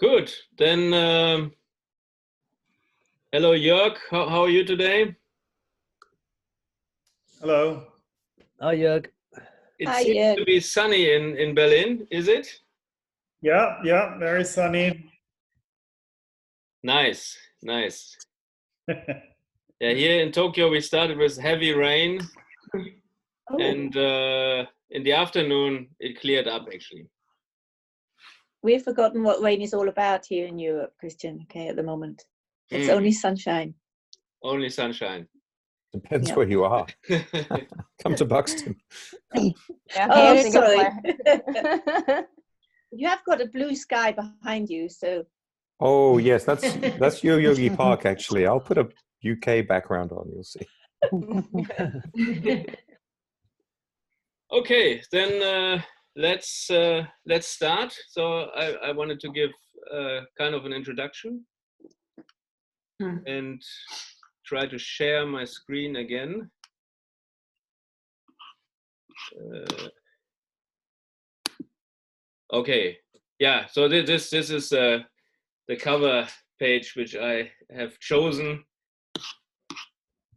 Good. Then, hello, Joerg. How are you today? Hello. Hi, Joerg. It seems to be sunny in Berlin, is it? Yeah, very sunny. Nice. Yeah, here in Tokyo, we started with heavy rain. And in the afternoon, it cleared up, actually. We've forgotten what rain is all about here in Europe, Christian, okay, at the moment. It's only sunshine. Only sunshine. Depends where you are. Come to Buxton. Yeah, oh, sorry. You have got a blue sky behind you, so. Oh, yes, that's Yogi Park, actually. I'll put a UK background on, you'll see. Okay, then let's start. So I wanted to give kind of an introduction and try to share my screen again. Okay, yeah. So this is the cover page which I have chosen.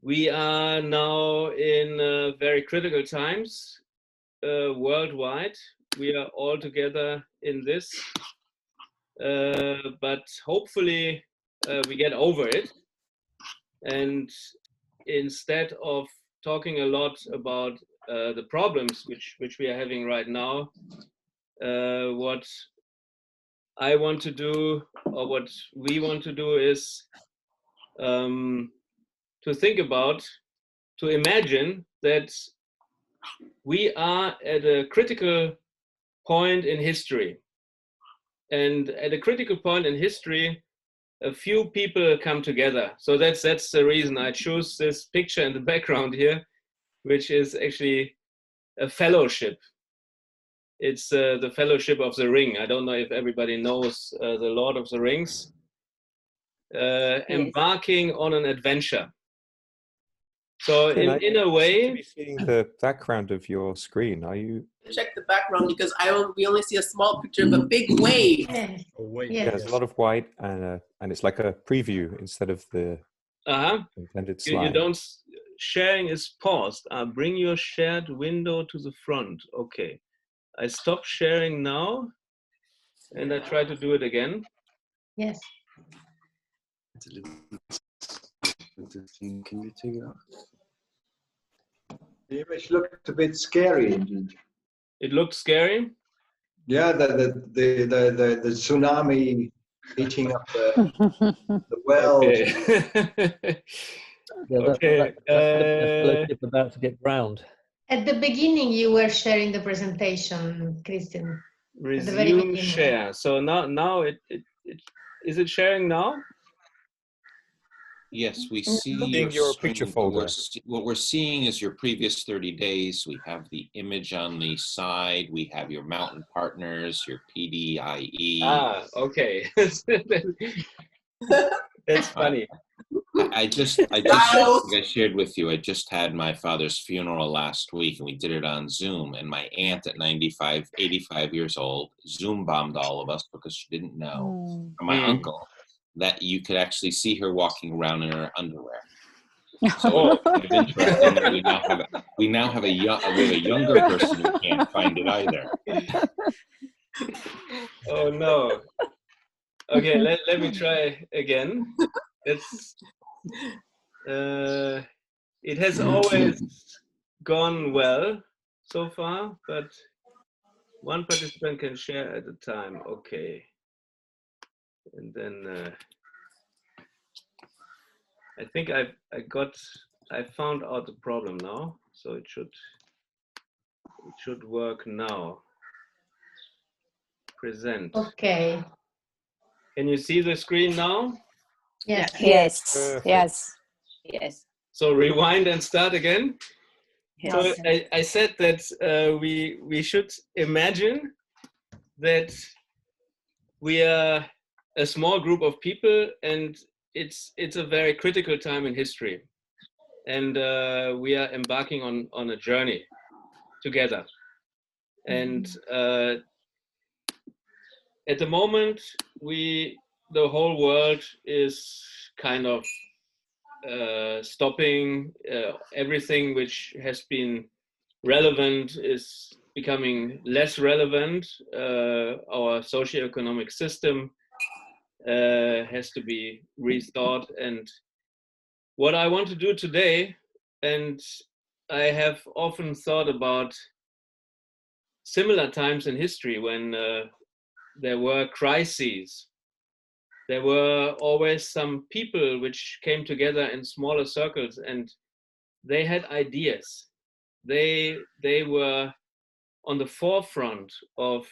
We are now in very critical times. Worldwide, we are all together in this, but hopefully we get over it. And instead of talking a lot about the problems which we are having right now, what I want to do, or what we want to do, is to think about, to imagine that we are at a critical point in history. And at a critical point in history, a few people come together. So that's the reason I chose this picture in the background here, which is actually a fellowship. It's the Fellowship of the Ring. I don't know if everybody knows the Lord of the Rings. Embarking on an adventure. So in a way, be seeing the background of your screen. Are you? Check the background because we only see a small picture of a big wave. Yeah, there's a lot of white, and it's like a preview instead of the intended slide. You don't. Sharing is paused. Bring your shared window to the front. Okay, I stop sharing now, and I try to do it again. Yes. Can you take it off? The image looked a bit scary indeed. It looked scary? Yeah, the tsunami eating up the world. Okay. Okay. Fellowship about to get drowned. At the beginning, you were sharing the presentation, Christian. Resume share. So now it is it sharing now? Yes, we see your picture folder. What we're seeing is your previous 30 days. We have the image on the side. We have your mountain partners, your PDIE. Okay. That's funny. I like I shared with you, I just had my father's funeral last week, and we did it on Zoom. And my aunt at 85 years old, Zoom bombed all of us because she didn't know, or my uncle, that you could actually see her walking around in her underwear. So it's interesting that we now have a younger person who can't find it either. Oh no. Okay, let me try again. It has always gone well so far, but one participant can share at a time. Okay. And then I think I found out the problem now, so it should work now. Present. Okay. Can you see the screen now? Yes. Yes. So rewind and start again. Yes. So I said that we should imagine that we are a small group of people, and it's a very critical time in history, and we are embarking on a journey together, and at the moment, the whole world is kind of stopping. Everything which has been relevant is becoming less relevant. Our socioeconomic system has to be rethought. And what I want to do today, and I have often thought about similar times in history when there were crises. There were always some people which came together in smaller circles, and they had ideas. They were on the forefront of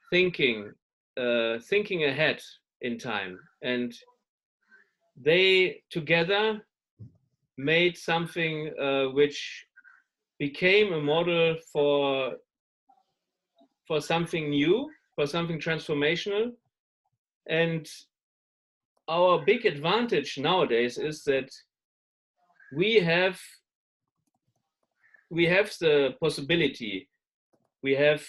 thinking ahead in time, and they together made something which became a model for something new, for something transformational. And our big advantage nowadays is that we have the possibility, we have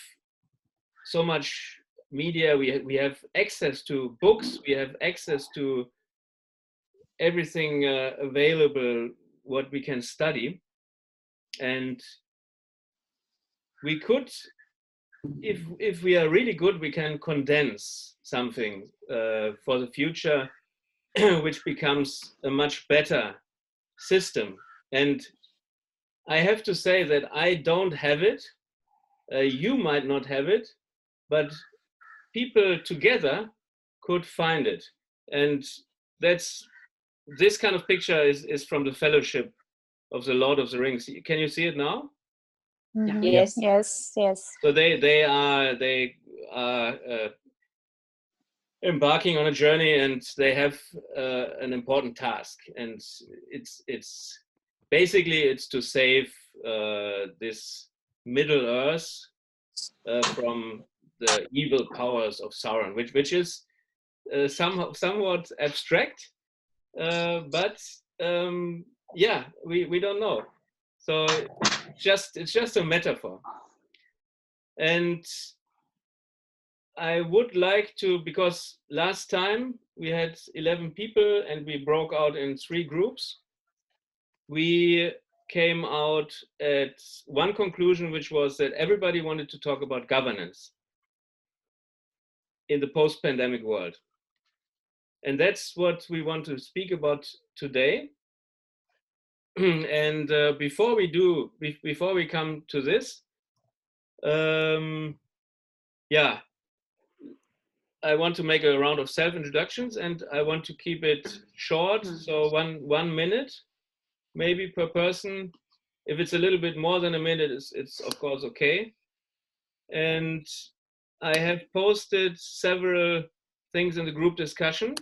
so much media, we have access to books, we have access to everything available what we can study, and we could, if we are really good, we can condense something for the future which becomes a much better system. And I have to say that I don't have it, you might not have it, but people together could find it. And that's, this kind of picture is from the Fellowship of the Lord of the Rings. Can you see it now? Mm-hmm. Yes. Yes. Yes. So they are embarking on a journey, and they have an important task, and it's basically it's to save this Middle Earth from the evil powers of Sauron, which is somewhat abstract, but yeah, we don't know. So it's just a metaphor. And I would like to, because last time we had 11 people and we broke out in 3 groups, we came out at one conclusion, which was that everybody wanted to talk about governance in the post-pandemic world. And that's what we want to speak about today. And before we come to this, yeah, I want to make a round of self-introductions, and I want to keep it short. So one minute, maybe per person. If it's a little bit more than a minute, it's of course okay. And I have posted several things in the group discussion.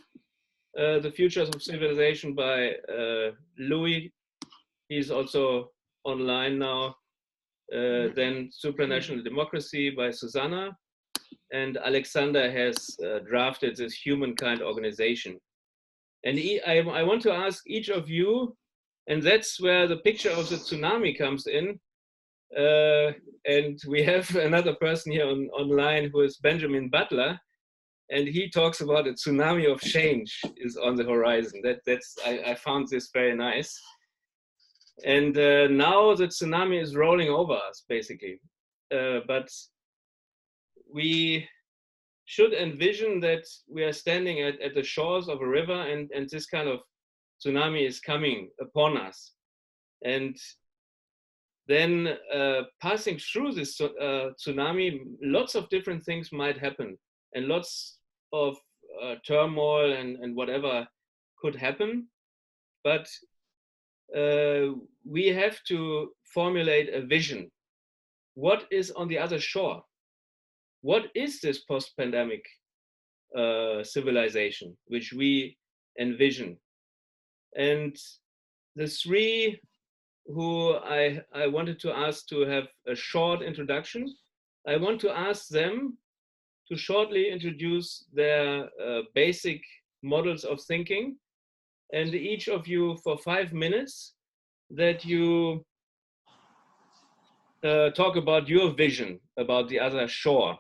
The Futures of Civilization by Louis. He's also online now. Then Supranational Democracy by Susanna. And Alexander has drafted this Humankind Organization. And I want to ask each of you, and that's where the picture of the tsunami comes in. And we have another person here online who is Benjamin Butler, and he talks about a tsunami of change is on the horizon. I found this very nice. And now the tsunami is rolling over us, basically. But we should envision that we are standing at the shores of a river, and this kind of tsunami is coming upon us. And then passing through this tsunami, lots of different things might happen, and lots of turmoil and whatever could happen. But we have to formulate a vision. What is on the other shore? What is this post-pandemic civilization which we envision? And the 3 who I wanted to ask to have a short introduction, I want to ask them to shortly introduce their basic models of thinking, and each of you for 5 minutes that you talk about your vision about the other shore.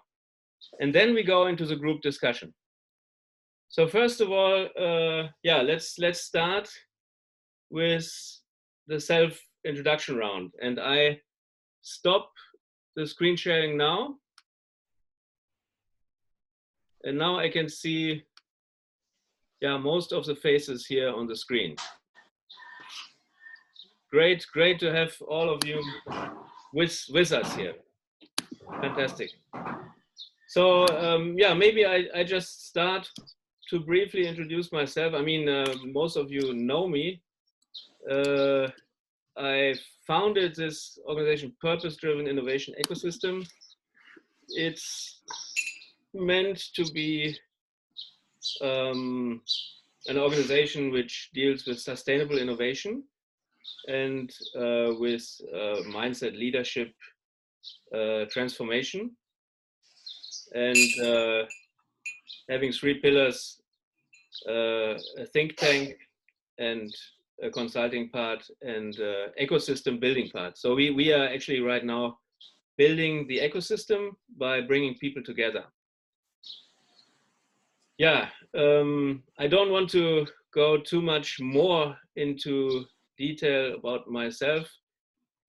and then we go into the group discussion. So first of all, let's start with the self-introduction round. And I stop the screen sharing now. And now I can see, most of the faces here on the screen. Great to have all of you with us here. Fantastic. So maybe I just start to briefly introduce myself. I mean, most of you know me. I founded this organization, Purpose-Driven Innovation Ecosystem. It's meant to be an organization which deals with sustainable innovation and with mindset, leadership, transformation, and having 3 pillars: a think tank, and a consulting part, and ecosystem building part. So we are actually right now building the ecosystem by bringing people together. I don't want to go too much more into detail about myself.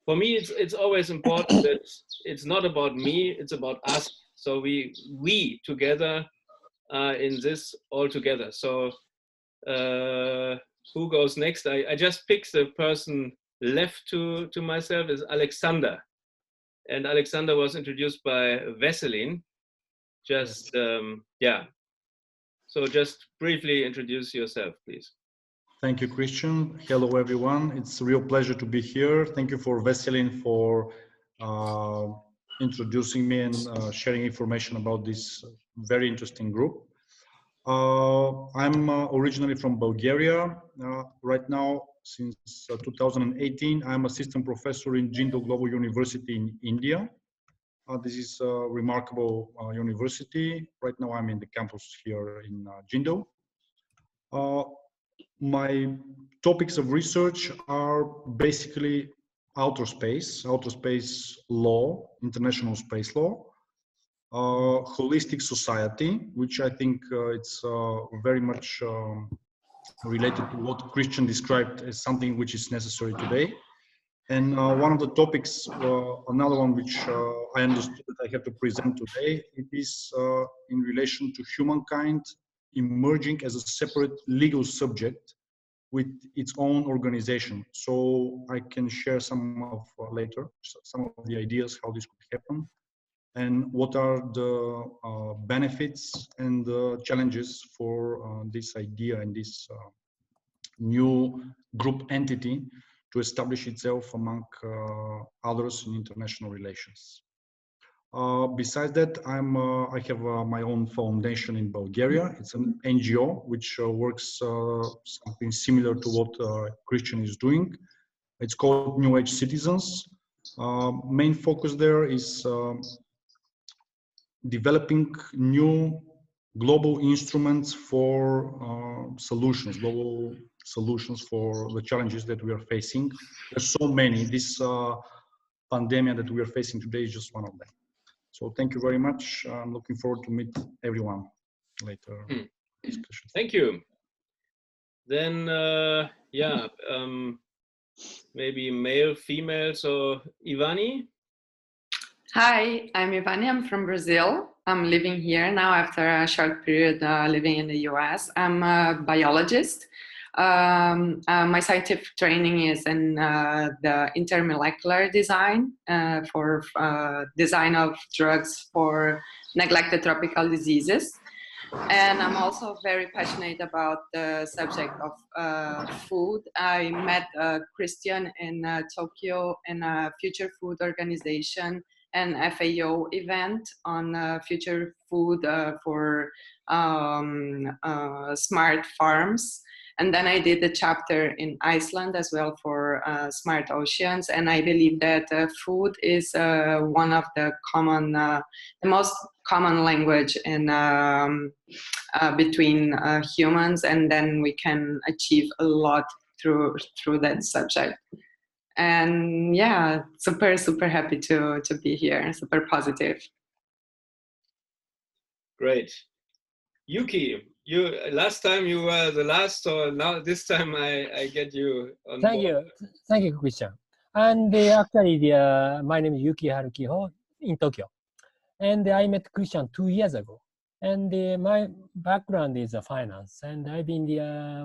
For me, it's always important that it's not about me, it's about us. So we together are in this all together. So who goes next? I just picked the person left to myself is Alexander. And Alexander was introduced by Vesselin. Just, So just briefly introduce yourself, please. Thank you, Christian. Hello, everyone. It's a real pleasure to be here. Thank you for Vesselin for introducing me and sharing information about this very interesting group. I'm originally from Bulgaria. Right now, since 2018, I'm assistant professor in Jindal Global University in India. This is a remarkable university. Right now, I'm in the campus here in Jindal. My topics of research are basically outer space law, international space law, holistic society, which I think it's very much related to what Christian described as something which is necessary today. And one of the topics, another one which I understood that I have to present today, it is in relation to humankind emerging as a separate legal subject with its own organization. So I can share some of later, some of the ideas how this could happen and what are the benefits and the challenges for this idea and this new group entity to establish itself among others in international relations. Besides that, I have my own foundation in Bulgaria. It's an NGO which works something similar to what Christian is doing. It's called New Age Citizens. Main focus there is developing new global instruments for solutions, global solutions for the challenges that we are facing. There's so many. This pandemic that we are facing today is just one of them. So thank you very much. I'm looking forward to meet everyone later. Thank you. Then, maybe male, female. So Ivani. Hi, I'm Ivani. I'm from Brazil. I'm living here now after a short period living in the US. I'm a biologist. My scientific training is in the intermolecular design for design of drugs for neglected tropical diseases. And I'm also very passionate about the subject of food. I met Christian in Tokyo in a future food organization and FAO event on future food for smart farms. And then I did a chapter in Iceland as well for smart oceans. And I believe that food is one of the common, the most common language in between humans, and then we can achieve a lot through that subject. And yeah, super happy to be here, super positive. Great. Yuki, last time you were the last, so now this time I get you on board. Thank you, Christian. And actually, my name is Yuki Harukiho in Tokyo, and I met Christian 2 years ago. And my background is finance, and I've been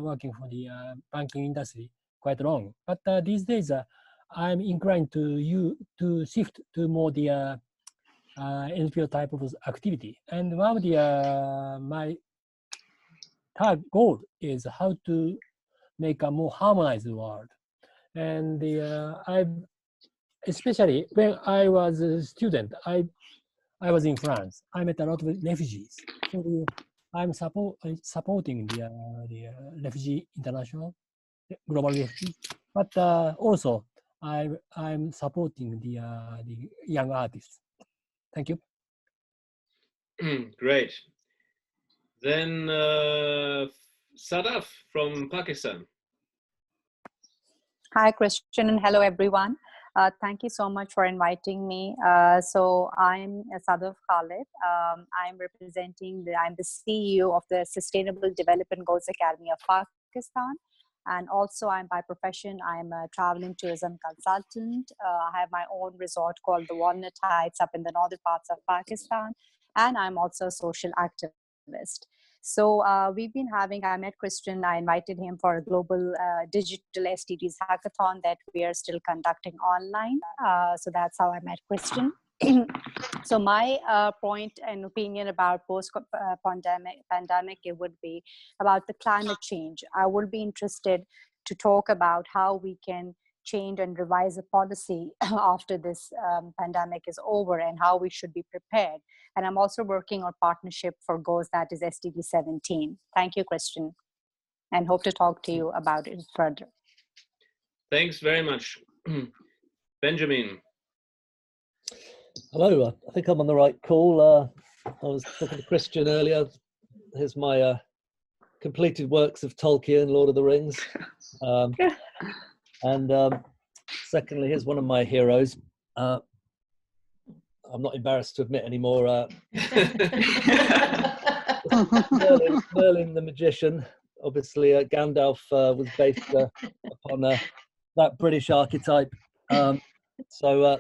working for the banking industry quite long. But these days, I'm inclined to shift to more the NPO type of activity. And one of the my goal is how to make a more harmonized world. And especially when I was a student, I was in France. I met a lot of refugees. So I'm supporting the refugee international, global refugees. But also I'm supporting the young artists. Thank you. Great. Then Sadaf from Pakistan. Hi, Christian, and hello, everyone. Thank you so much for inviting me. So I'm Sadaf Khalid. I'm the CEO of the Sustainable Development Goals Academy of Pakistan. And also I'm by profession, I'm a traveling tourism consultant. I have my own resort called the Walnut Heights up in the northern parts of Pakistan. And I'm also a social activist. So we've been I met Christian, I invited him for a global digital SDGs hackathon that we are still conducting online. So that's how I met Christian. So my point and opinion about post-pandemic, it would be about the climate change. I would be interested to talk about how we can change and revise a policy after this pandemic is over and how we should be prepared. And I'm also working on partnership for goals that is SDG 17. Thank you, Christian, and hope to talk to you about it further. Thanks very much. Benjamin. Hello, I think I'm on the right call. I was talking to Christian earlier. Here's my completed works of Tolkien, Lord of the Rings. And secondly, here's one of my heroes. I'm not embarrassed to admit anymore. Merlin the Magician. Obviously, Gandalf was based upon that British archetype. So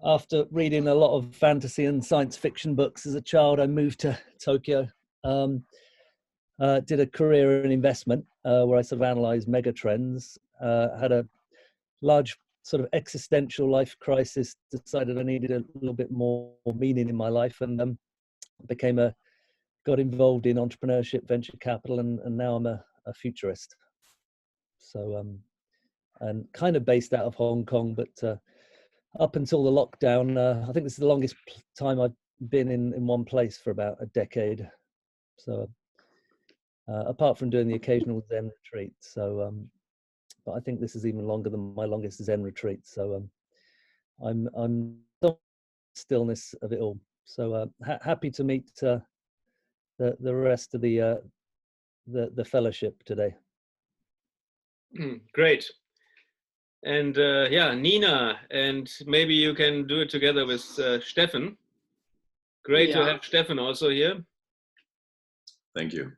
after reading a lot of fantasy and science fiction books as a child, I moved to Tokyo. Did a career in investment where I sort of analysed mega trends. Had a large sort of existential life crisis, decided I needed a little bit more meaning in my life, and got involved in entrepreneurship, venture capital, and now I'm a futurist. So and kind of based out of Hong Kong, but up until the lockdown, I think this is the longest time I've been in one place for about a decade. So apart from doing the occasional Zen retreat, so but I think this is even longer than my longest Zen retreat. So I'm stillness of it all. So happy to meet the rest of the fellowship today. Great. And yeah, Nina, and maybe you can do it together with Steffen. Great to have Steffen also here. Thank you.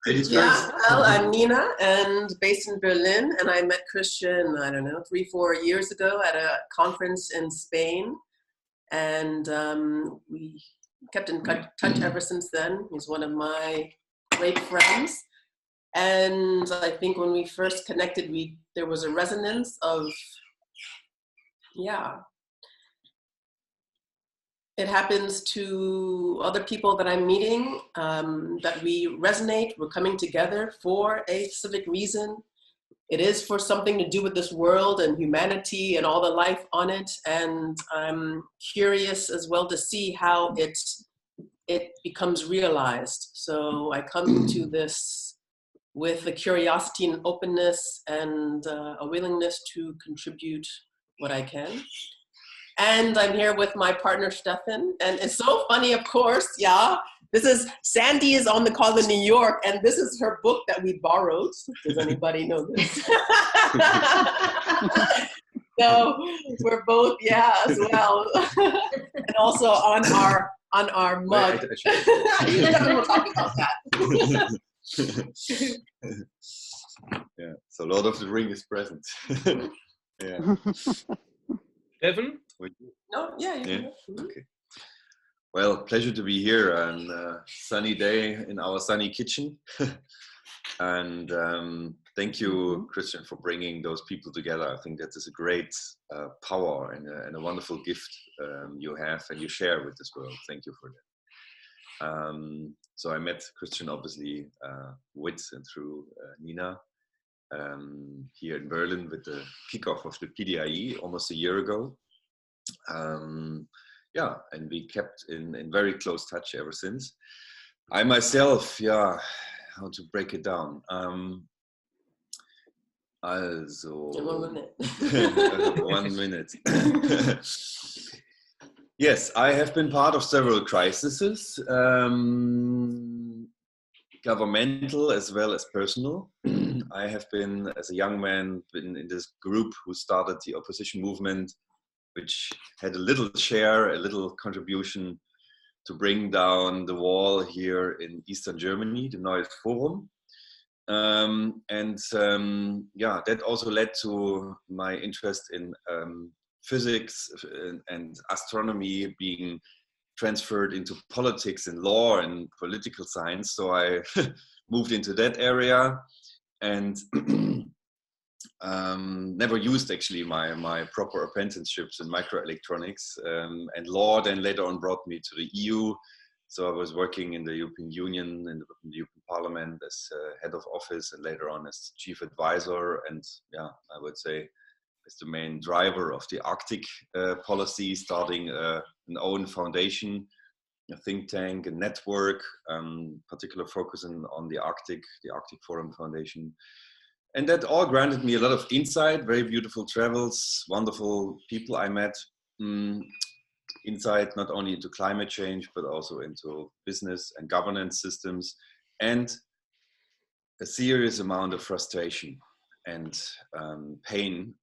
Yeah, well, I'm Nina and based in Berlin, and I met Christian, I don't know, 3-4 years ago at a conference in Spain, and we kept in touch ever since then. He's one of my great friends, and I think when we first connected, there was a resonance of, yeah. It happens to other people that I'm meeting, that we resonate, we're coming together for a specific reason. It is for something to do with this world and humanity and all the life on it. And I'm curious as well to see how it becomes realized. So I come to this with a curiosity and openness and a willingness to contribute what I can. And I'm here with my partner, Steffen. And it's so funny, of course, yeah. Sandy is on the call in New York, and this is her book that we borrowed. Does anybody know this? So we're both, yeah, as well. And also on on our mug. You never will talk about that. Yeah, so Lord of the Ring is present. Yeah. Steffen? No, yeah. Okay. Well, pleasure to be here on a sunny day in our sunny kitchen. And thank you, Christian, for bringing those people together. I think that is a great power and a wonderful gift you have and you share with this world. Thank you for that. So I met Christian, obviously, with and through Nina here in Berlin with the kickoff of the PDIE almost a year ago. Yeah, and we kept in very close touch ever since. I myself, yeah, how to break it down? Also, in 1 minute. 1 minute. Yes, I have been part of several crises, governmental as well as personal. I have been, as a young man, been in this group who started the opposition movement, which had a little share, a little contribution to bring down the wall here in Eastern Germany, the Neues Forum. Yeah, that also led to my interest in physics and astronomy being transferred into politics and law and political science. So I moved into that area and never used actually my proper apprenticeships in microelectronics, and law then later on brought me to the EU. So I was working in the European Union, in the European Parliament as head of office and later on as chief advisor, and yeah, I would say as the main driver of the Arctic policy, starting an own foundation, a think tank, a network, particular focusing on the Arctic Forum Foundation. And that all granted me a lot of insight, very beautiful travels, wonderful people I met, insight not only into climate change, but also into business and governance systems, and a serious amount of frustration and pain,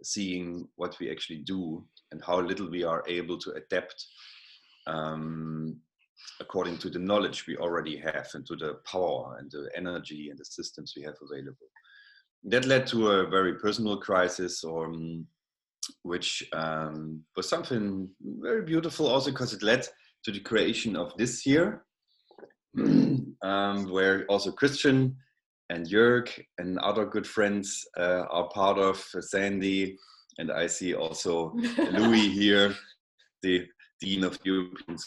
seeing what we actually do and how little we are able to adapt according to the knowledge we already have and to the power and the energy and the systems we have available. That led to a very personal crisis, which was something very beautiful also because it led to the creation of this year, where also Christian and Joerg and other good friends are part of, Sandy, and I see also Louis here, the Dean of the European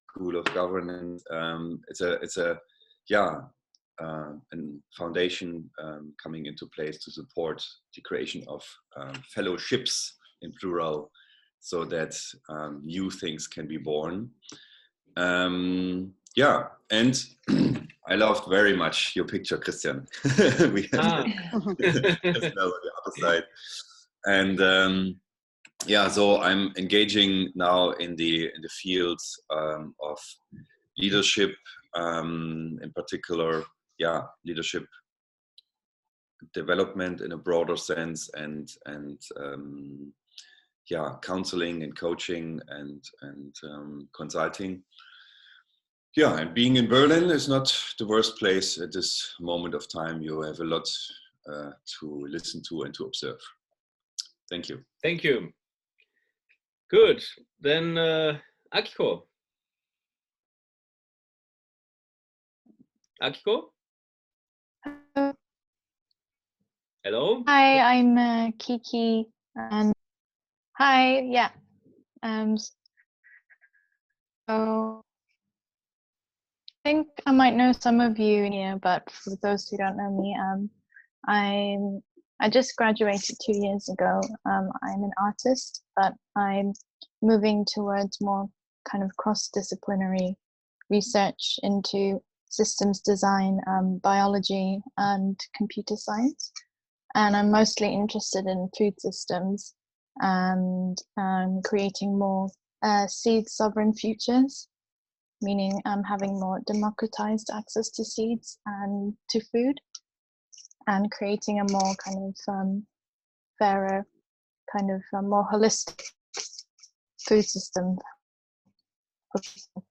School of Governance. It's a foundation coming into place to support the creation of fellowships in plural, so that new things can be born. Yeah, and I loved very much your picture, Christian. We have as well on the other side. And yeah, so I'm engaging now in the fields of leadership, in particular, yeah, leadership development in a broader sense, and yeah, counseling and coaching and consulting. Yeah, and being in Berlin is not the worst place at this moment of time. You have a lot to listen to and to observe. Thank you. Thank you. Good. Then Akiko. Akiko? Hello? Hi, I'm Kiki. And hi, yeah. So I think I might know some of you here, but for those who don't know me, I just graduated 2 years ago. I'm an artist, but I'm moving towards more kind of cross-disciplinary research into systems design, biology, and computer science. And I'm mostly interested in food systems and creating more seed sovereign futures, meaning having more democratized access to seeds and to food, and creating a more kind of fairer, kind of more holistic food system professor,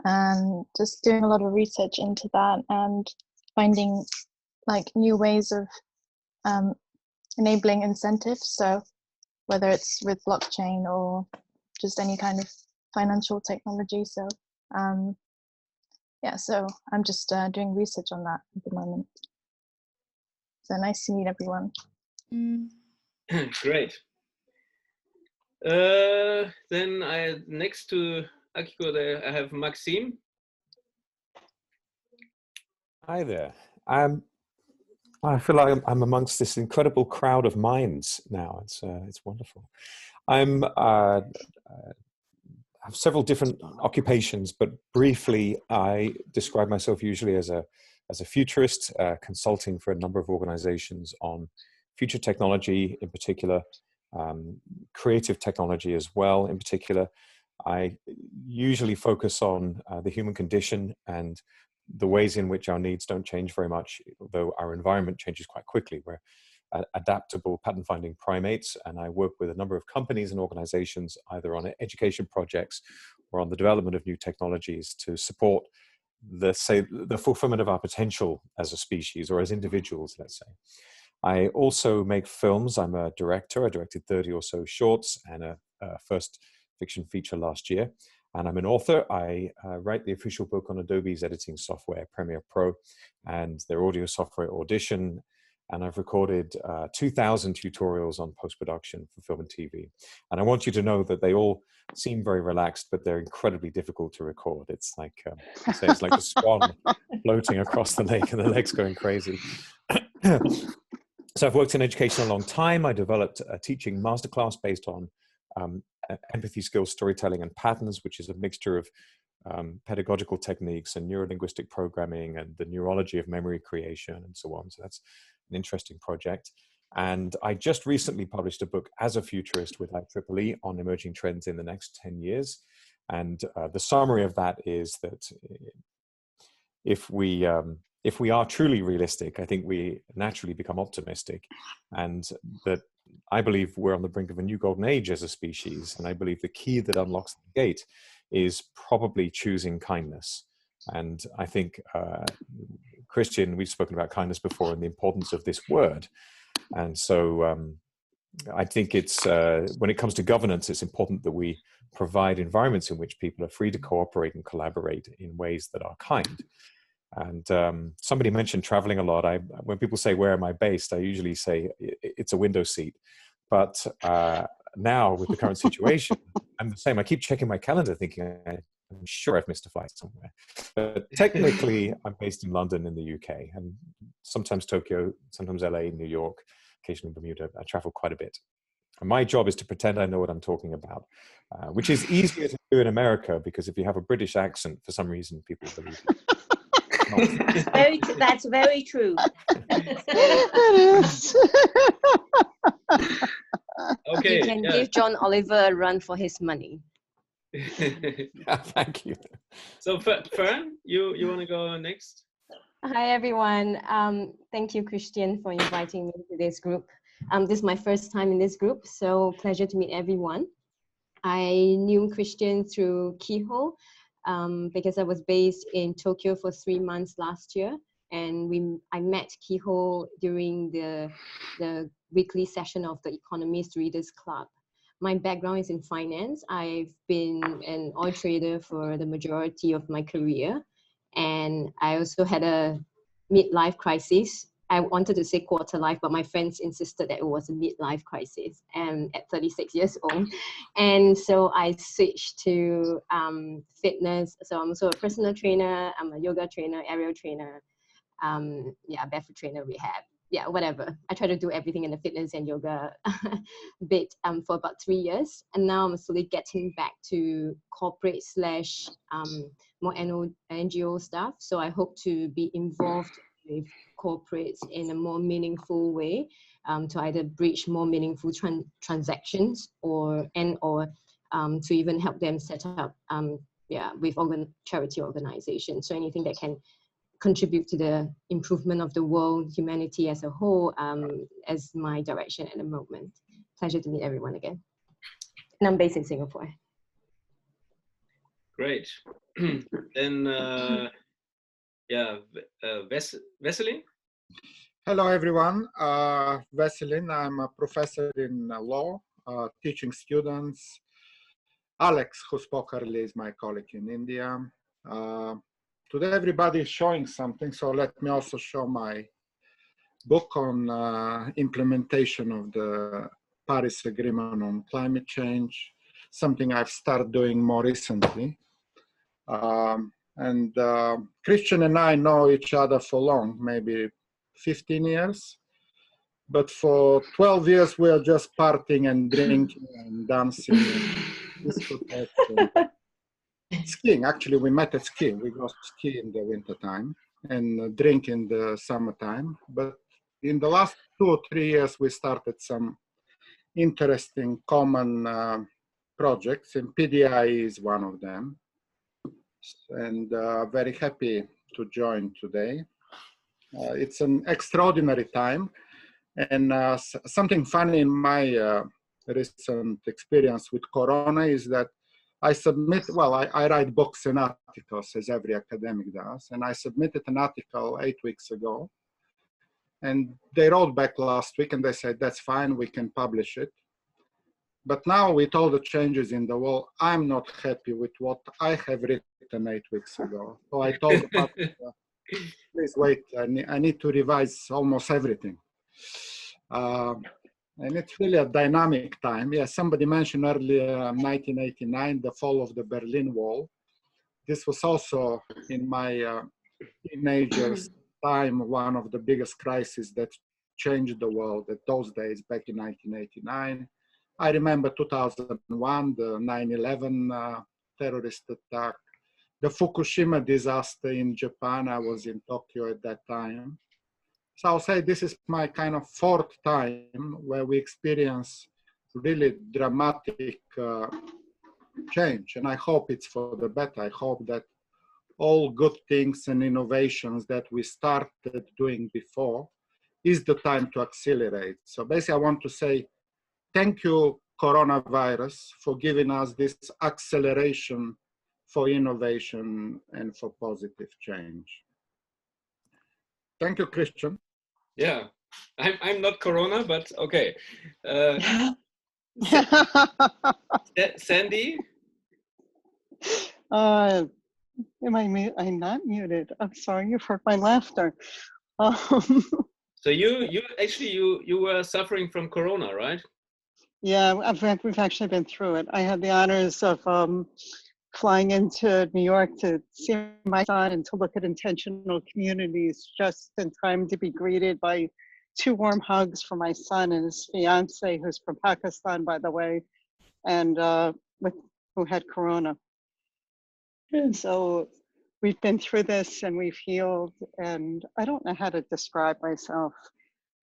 and just doing a lot of research into that and finding like new ways of enabling incentives. So whether it's with blockchain or just any kind of financial technology. So yeah, so I'm just doing research on that at the moment. So nice to meet everyone. Great. Then next to Akiko, I have Maxim. Hi there. I feel like I'm amongst this incredible crowd of minds now. It's wonderful. I have several different occupations, but briefly, I describe myself usually as a futurist, consulting for a number of organizations on future technology in particular, creative technology as well in particular. I usually focus on the human condition and the ways in which our needs don't change very much, though our environment changes quite quickly. We're adaptable pattern-finding primates, and I work with a number of companies and organizations either on education projects or on the development of new technologies to support the fulfillment of our potential as a species or as individuals, let's say. I also make films. I'm a director. I directed 30 or so shorts and a first fiction feature last year. And I'm an author. I write the official book on Adobe's editing software, Premiere Pro, and their audio software Audition. And I've recorded 2,000 tutorials on post-production for film and TV. And I want you to know that they all seem very relaxed, but they're incredibly difficult to record. It's like, it's like a swan floating across the lake and the lake's going crazy. So I've worked in education a long time. I developed a teaching masterclass based on empathy skills, storytelling, and patterns, which is a mixture of pedagogical techniques and neurolinguistic programming and the neurology of memory creation and so on. So that's an interesting project. And I just recently published a book as a futurist with IEEE on emerging trends in the next 10 years. And the summary of that is that if we are truly realistic, I think we naturally become optimistic, and that I believe we're on the brink of a new golden age as a species. And I believe the key that unlocks the gate is probably choosing kindness. And I think, Christian, we've spoken about kindness before and the importance of this word. And so I think it's, when it comes to governance, it's important that we provide environments in which people are free to cooperate and collaborate in ways that are kind. And somebody mentioned traveling a lot. When people say, where am I based? I usually say it's a window seat. But now with the current situation, I'm the same. I keep checking my calendar thinking, I'm sure I've missed a flight somewhere. But technically, I'm based in London in the UK, and sometimes Tokyo, sometimes LA, New York, occasionally Bermuda. I travel quite a bit. And my job is to pretend I know what I'm talking about, which is easier to do in America, because if you have a British accent, for some reason, people believe you. That's very true. Okay. You can give John Oliver a run for his money. Thank you. So Fern, you want to go next? Hi everyone. Thank you, Christian, for inviting me to this group. This is my first time in this group, so pleasure to meet everyone. I knew Christian through Keyhole because I was based in Tokyo for 3 months last year, and I met Keyhole during the weekly session of the Economist Readers Club. My background is in finance. I've been an oil trader for the majority of my career, and I also had a midlife crisis. I wanted to say quarter life, but my friends insisted that it was a midlife crisis, and at 36 years old. And so I switched to fitness. So I'm also a personal trainer, I'm a yoga trainer, aerial trainer, barefoot trainer, rehab, whatever. I try to do everything in the fitness and yoga bit for about 3 years. And now I'm slowly getting back to corporate / more NGO stuff. So I hope to be involved with corporates in a more meaningful way, to either bridge more meaningful transactions or to even help them set up with charity organizations. So anything that can contribute to the improvement of the world, humanity as a whole, as my direction at the moment. Pleasure to meet everyone again. And I'm based in Singapore. Great. Then, Vesselin? Hello, everyone. Vesselin, I'm a professor in law, teaching students. Alex, who spoke earlier, is my colleague in India. Today, everybody is showing something, so let me also show my book on implementation of the Paris Agreement on climate change, something I've started doing more recently. Christian and I know each other for long, maybe 15 years. But for 12 years, we are just partying and drinking and dancing and discotheques and skiing. Actually, we met at ski. We go ski in the wintertime and drink in the summertime. But in the last 2 or 3 years, we started some interesting common projects, and PDI is one of them. And very happy to join today. It's an extraordinary time. And something funny in my recent experience with Corona is that I write books and articles, as every academic does. And I submitted an article 8 weeks ago. And they wrote back last week and they said, that's fine, we can publish it. But now with all the changes in the world, I'm not happy with what I have written 8 weeks ago. So I told the publisher, please wait, I need to revise almost everything. And it's really a dynamic time. Yeah, somebody mentioned earlier 1989, the fall of the Berlin Wall. This was also in my teenagers' time, one of the biggest crises that changed the world at those days, back in 1989. I remember 2001, the 9/11 terrorist attack, the Fukushima disaster in Japan. I was in Tokyo at that time. So I'll say this is my kind of 4th time where we experience really dramatic change. And I hope it's for the better. I hope that all good things and innovations that we started doing before is the time to accelerate. So basically, I want to say, thank you, coronavirus, for giving us this acceleration for innovation and for positive change. Thank you, Christian. Yeah, I'm not Corona, but okay. Sandy? I'm not muted. I'm sorry, you've heard my laughter. So you were suffering from Corona, right? Yeah, we've actually been through it. I had the honors of flying into New York to see my son and to look at intentional communities just in time to be greeted by 2 warm hugs from my son and his fiance, who's from Pakistan, by the way, and who had Corona. And so we've been through this and we've healed, and I don't know how to describe myself.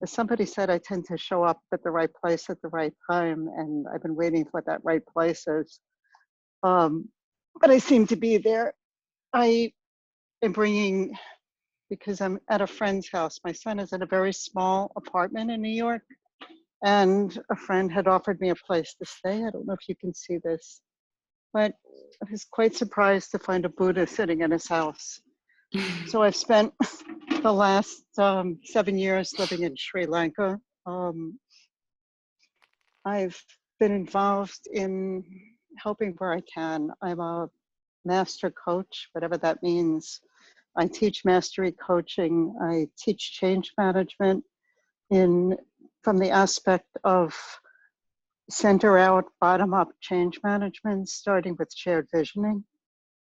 As somebody said, I tend to show up at the right place at the right time, and I've been waiting for what that right place is. But I seem to be there. I am bringing, because I'm at a friend's house. My son is in a very small apartment in New York, and a friend had offered me a place to stay. I don't know if you can see this, but I was quite surprised to find a Buddha sitting in his house. So I've spent the last 7 years living in Sri Lanka. I've been involved in helping where I can. I'm a master coach, whatever that means. I teach mastery coaching. I teach change management from the aspect of center out, bottom up change management, starting with shared visioning.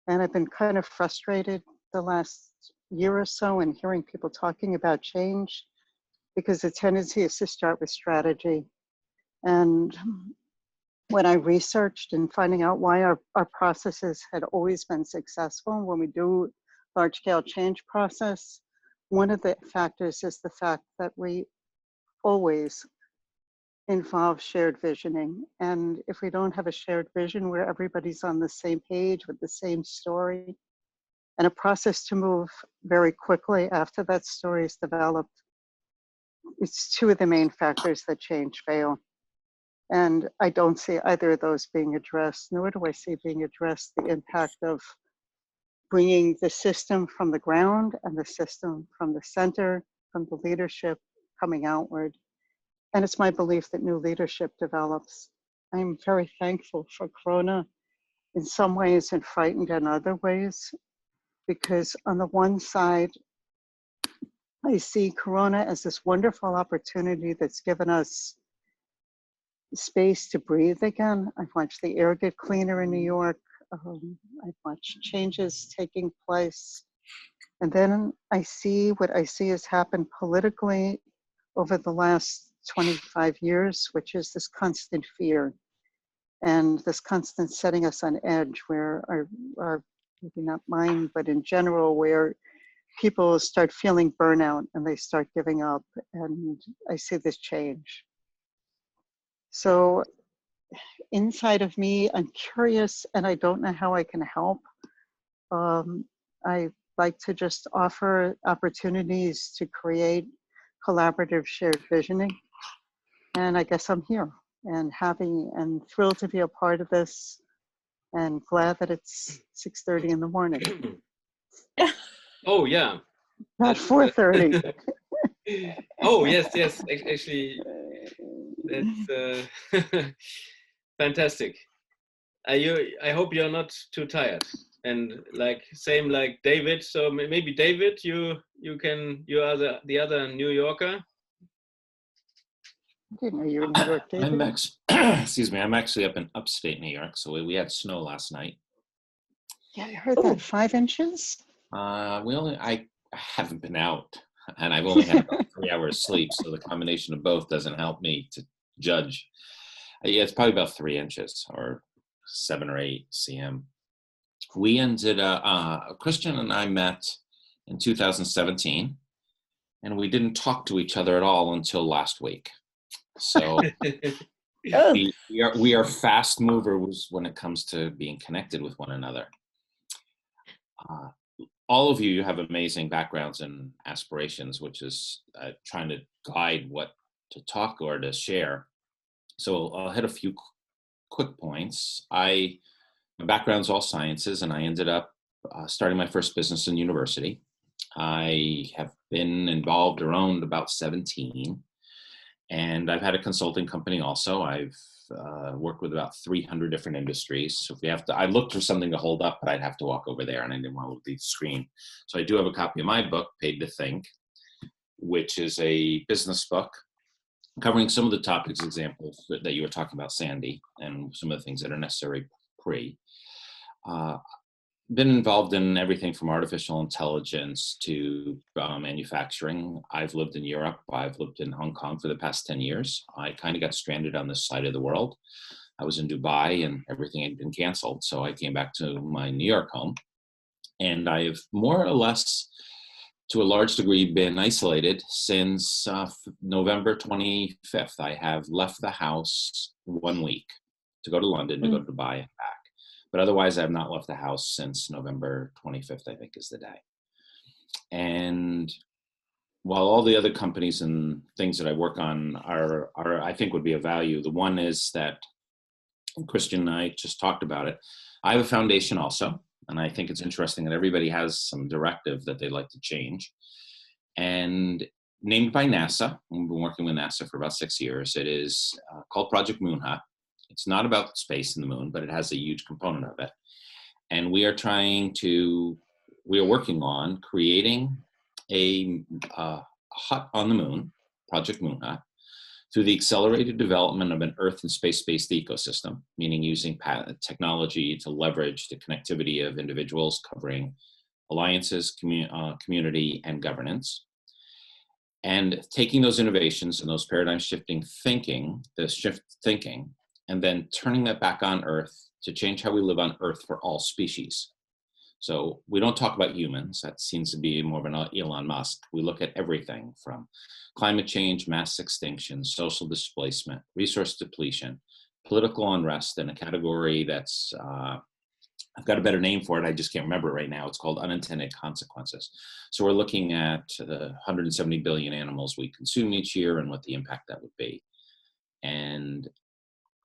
And I've been kind of frustrated the last year or so in hearing people talking about change, because the tendency is to start with strategy. And when I researched and finding out why our processes had always been successful when we do large-scale change process, one of the factors is the fact that we always involve shared visioning. And if we don't have a shared vision where everybody's on the same page with the same story, and a process to move very quickly after that story is developed, it's 2 of the main factors that change fail. And I don't see either of those being addressed, nor do I see being addressed the impact of bringing the system from the ground and the system from the center, from the leadership coming outward. And it's my belief that new leadership develops. I'm very thankful for Corona in some ways and frightened in other ways, because on the one side, I see Corona as this wonderful opportunity that's given us space to breathe again. I've watched the air get cleaner in New York. I've watched changes taking place. And then I see what I see has happened politically over the last 25 years, which is this constant fear and this constant setting us on edge where our maybe not mine, but in general, where people start feeling burnout and they start giving up. And I see this change. So inside of me, I'm curious and I don't know how I can help. I like to just offer opportunities to create collaborative shared visioning. And I guess I'm here and happy and thrilled to be a part of this and glad that it's 6:30 in the morning. Oh, yeah. Not 4:30. Oh, yes, yes. Actually, that's fantastic. I hope you're not too tired. And same like David. So maybe David, you are the other New Yorker. I didn't know you were in New York, David. Excuse me, I'm actually up in upstate New York, so we had snow last night. Yeah, I heard that. 5 inches? I haven't been out, and I've only had about 3 hours sleep, so the combination of both doesn't help me to judge. Yeah, it's probably about 3 inches, or 7 or 8 cm. We ended Christian and I met in 2017, and we didn't talk to each other at all until last week. So we are fast movers when it comes to being connected with one another. All of you have amazing backgrounds and aspirations, which is trying to guide what to talk or to share. So I'll hit a few quick points. My background's all sciences, and I ended up starting my first business in university. I have been involved or owned about 17. And I've had a consulting company also. I've worked with about 300 different industries. So I looked for something to hold up, but I'd have to walk over there and I didn't want to look at the screen. So I do have a copy of my book, Paid to Think, which is a business book covering some of the topics, examples that you were talking about, Sandy, and some of the things that are necessary pre. Been involved in everything from artificial intelligence to manufacturing. I've lived in Europe. I've lived in Hong Kong for the past 10 years. I kind of got stranded on this side of the world. I was in Dubai and everything had been canceled. So I came back to my New York home. And I've more or less, to a large degree, been isolated since November 25th. I have left the house 1 week to go to London, to go to Dubai and back. But otherwise, I have not left the house since November 25th, I think is the day. And while all the other companies and things that I work on are I think would be of value, the one is that Christian and I just talked about it. I have a foundation also, and I think it's interesting that everybody has some directive that they'd like to change. And named by NASA, we've been working with NASA for about 6 years. It is called Project Moonhot. It's not about space and the moon, but it has a huge component of it. And we are working on creating a hut on the moon, Project Moonhot, through the accelerated development of an Earth and space-based ecosystem, meaning using technology to leverage the connectivity of individuals, covering alliances, community, and governance. And taking those innovations and those paradigm-shifting thinking, and then turning that back on Earth to change how we live on Earth for all species. So we don't talk about humans. That seems to be more of an Elon Musk. We look at everything from climate change, mass extinction, social displacement, resource depletion, political unrest, and a category that's, I've got a better name for it, I just can't remember it right now. It's called unintended consequences. So we're looking at the 170 billion animals we consume each year and what the impact that would be. And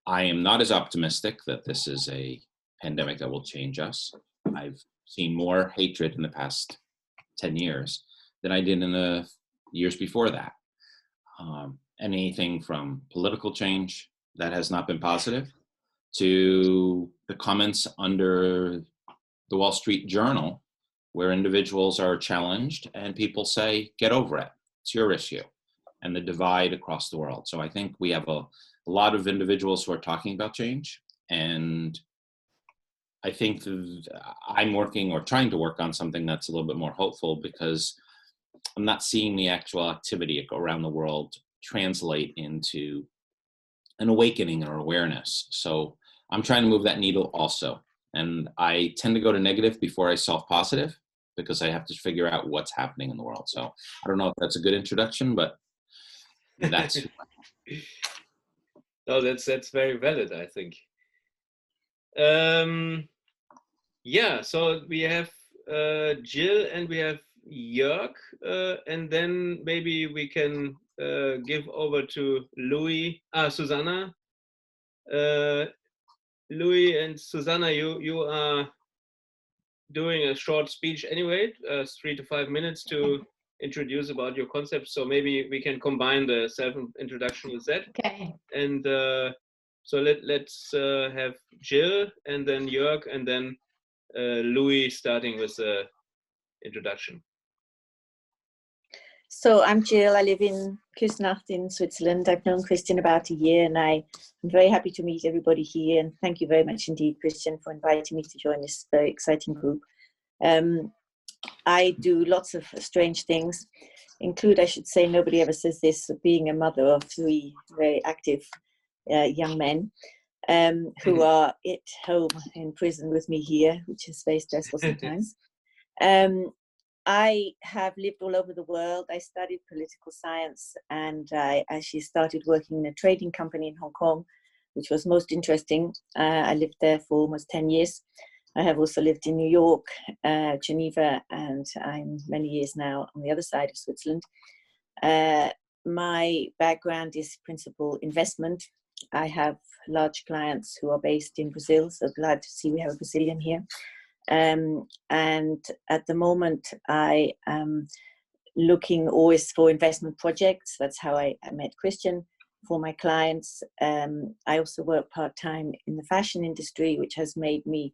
I am not as optimistic that this is a pandemic that will change us. I've seen more hatred in the past 10 years than I did in the years before that. Anything from political change that has not been positive to the comments under the Wall Street Journal where individuals are challenged and people say, get over it, it's your issue, and the divide across the world. So I think we have a lot of individuals who are talking about change, and I think I'm working or trying to work on something that's a little bit more hopeful, because I'm not seeing the actual activity around the world translate into an awakening or awareness. So I'm trying to move that needle also. And I tend to go to negative before I solve positive, because I have to figure out what's happening in the world. So I don't know if that's a good introduction, but that's no, that's very valid, I think. Yeah, so we have Jill and we have Joerg, and then maybe we can give over to Susanna. Louis and Susanna, you are doing a short speech anyway, 3 to 5 minutes to introduce about your concept. So maybe we can combine the self-introduction with that. Okay. And so let's have Jill and then Joerg and then Louis starting with the introduction. So I'm Jill. I live in Küsnacht in Switzerland. I've known Christian about a year, and I'm very happy to meet everybody here. And thank you very much indeed, Christian, for inviting me to join this very exciting group. I do lots of strange things, I should say, nobody ever says this, being a mother of 3 very active young men who are at home in prison with me here, which is very stressful sometimes. I have lived all over the world. I studied political science, and I actually started working in a trading company in Hong Kong, which was most interesting. I lived there for almost 10 years. I have also lived in New York, Geneva, and I'm many years now on the other side of Switzerland. My background is principal investment. I have large clients who are based in Brazil, so glad to see we have a Brazilian here. And at the moment, I am looking always for investment projects. That's how I met Christian for my clients. I also work part-time in the fashion industry, which has made me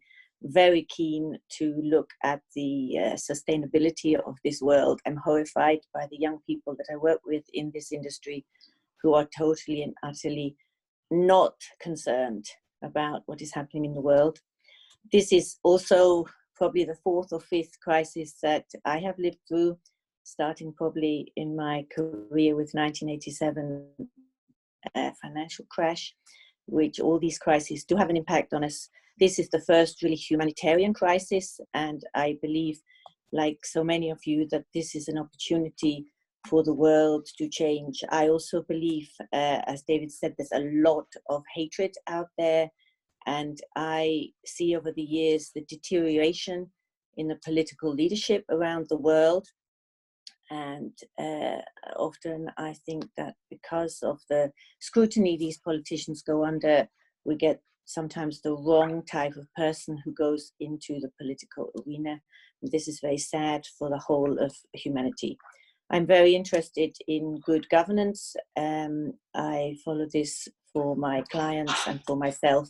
very keen to look at the sustainability of this world. I'm horrified by the young people that I work with in this industry who are totally and utterly not concerned about what is happening in the world. This is also probably the 4th or 5th crisis that I have lived through, starting probably in my career with 1987 financial crash, which all these crises do have an impact on us. This is the first really humanitarian crisis, and I believe, like so many of you, that this is an opportunity for the world to change. I also believe, as David said, there's a lot of hatred out there. And I see over the years the deterioration in the political leadership around the world. And often I think that because of the scrutiny these politicians go under, we get sometimes the wrong type of person who goes into the political arena. And this is very sad for the whole of humanity. I'm very interested in good governance. I follow this for my clients and for myself.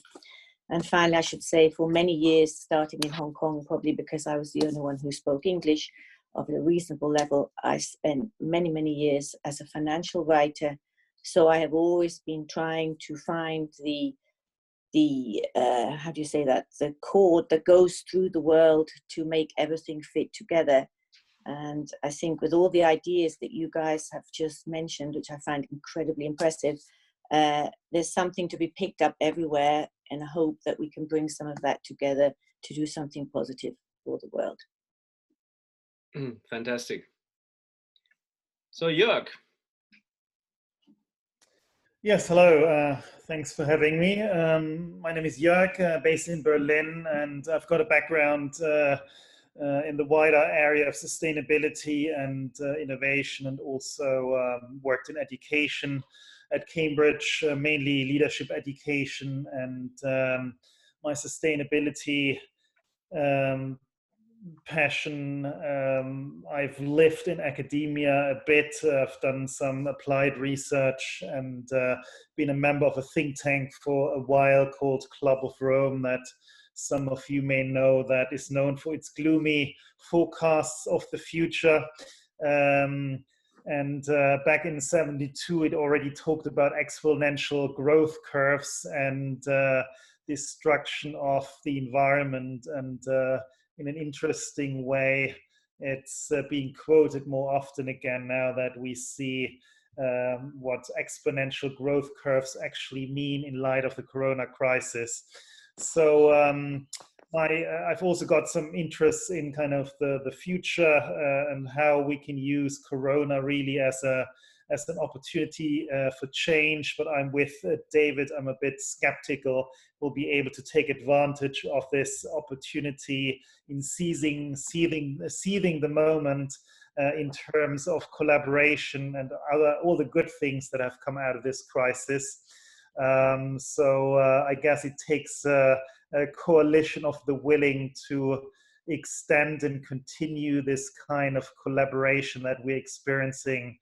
And finally, I should say, for many years, starting in Hong Kong, probably because I was the only one who spoke English of a reasonable level, I spent many, many years as a financial writer. So I have always been trying to find the how do you say that, the cord that goes through the world to make everything fit together. And I think with all the ideas that you guys have just mentioned, which I find incredibly impressive, there's something to be picked up everywhere, and I hope that we can bring some of that together to do something positive for the world. Fantastic. So Joerg. Yes, hello. Thanks for having me. My name is Joerg, based in Berlin, and I've got a background in the wider area of sustainability and innovation, and also worked in education. at Cambridge, mainly leadership education, and my sustainability passion. I've lived in academia a bit. I've done some applied research and been a member of a think tank for a while called Club of Rome that some of you may know, that is known for its gloomy forecasts of the future. Back in '72, it already talked about exponential growth curves and destruction of the environment, and in an interesting way, it's being quoted more often again now that we see what exponential growth curves actually mean in light of the corona crisis. So I've also got some interest in kind of the future and how we can use corona really as an opportunity for change. But I'm with David. I'm a bit skeptical we'll be able to take advantage of this opportunity in seizing the moment in terms of collaboration and all the good things that have come out of this crisis. So I guess it takes a coalition of the willing to extend and continue this kind of collaboration that we're experiencing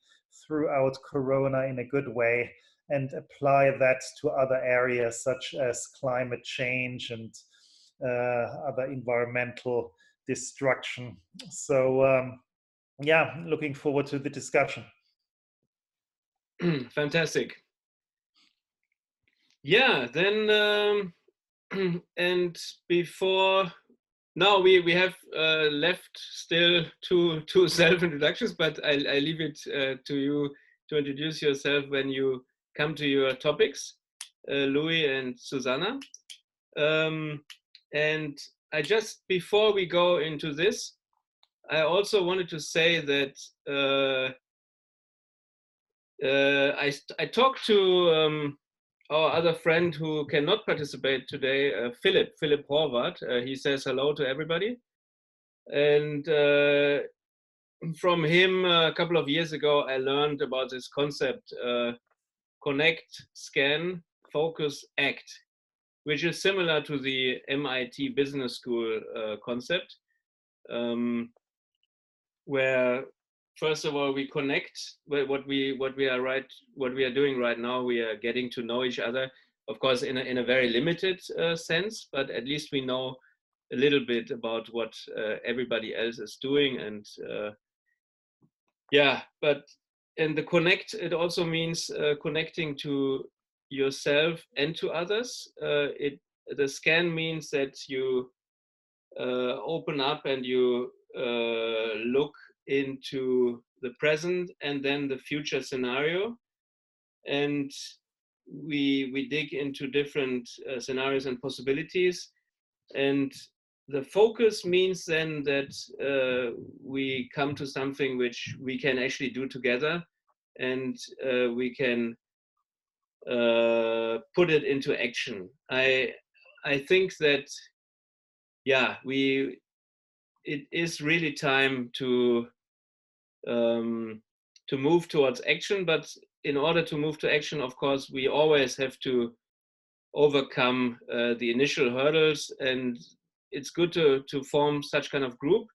throughout corona in a good way, and apply that to other areas such as climate change and other environmental destruction. So yeah, looking forward to the discussion. Fantastic. Yeah, then and before now we have left still two self-introductions, but I leave it to you to introduce yourself when you come to your topics, Louis and Susanna. And I just, before we go into this, I also wanted to say that I talked to our other friend who cannot participate today, Philip Horvath. He says hello to everybody. And from him a couple of years ago, I learned about this concept, connect, scan, focus, act, which is similar to the MIT Business School concept, where first of all we connect. What we are doing right now. We are getting to know each other, of course, in a very limited sense, but at least we know a little bit about what everybody else is doing. And yeah, but and the connect, it also means connecting to yourself and to others. The scan means that you open up and you look into the present and then the future scenario, and we dig into different scenarios and possibilities. And the focus means then that we come to something which we can actually do together, and we can put it into action. I think that, yeah, it is really time to move towards action. But in order to move to action, of course, we always have to overcome the initial hurdles, and it's good to form such kind of group.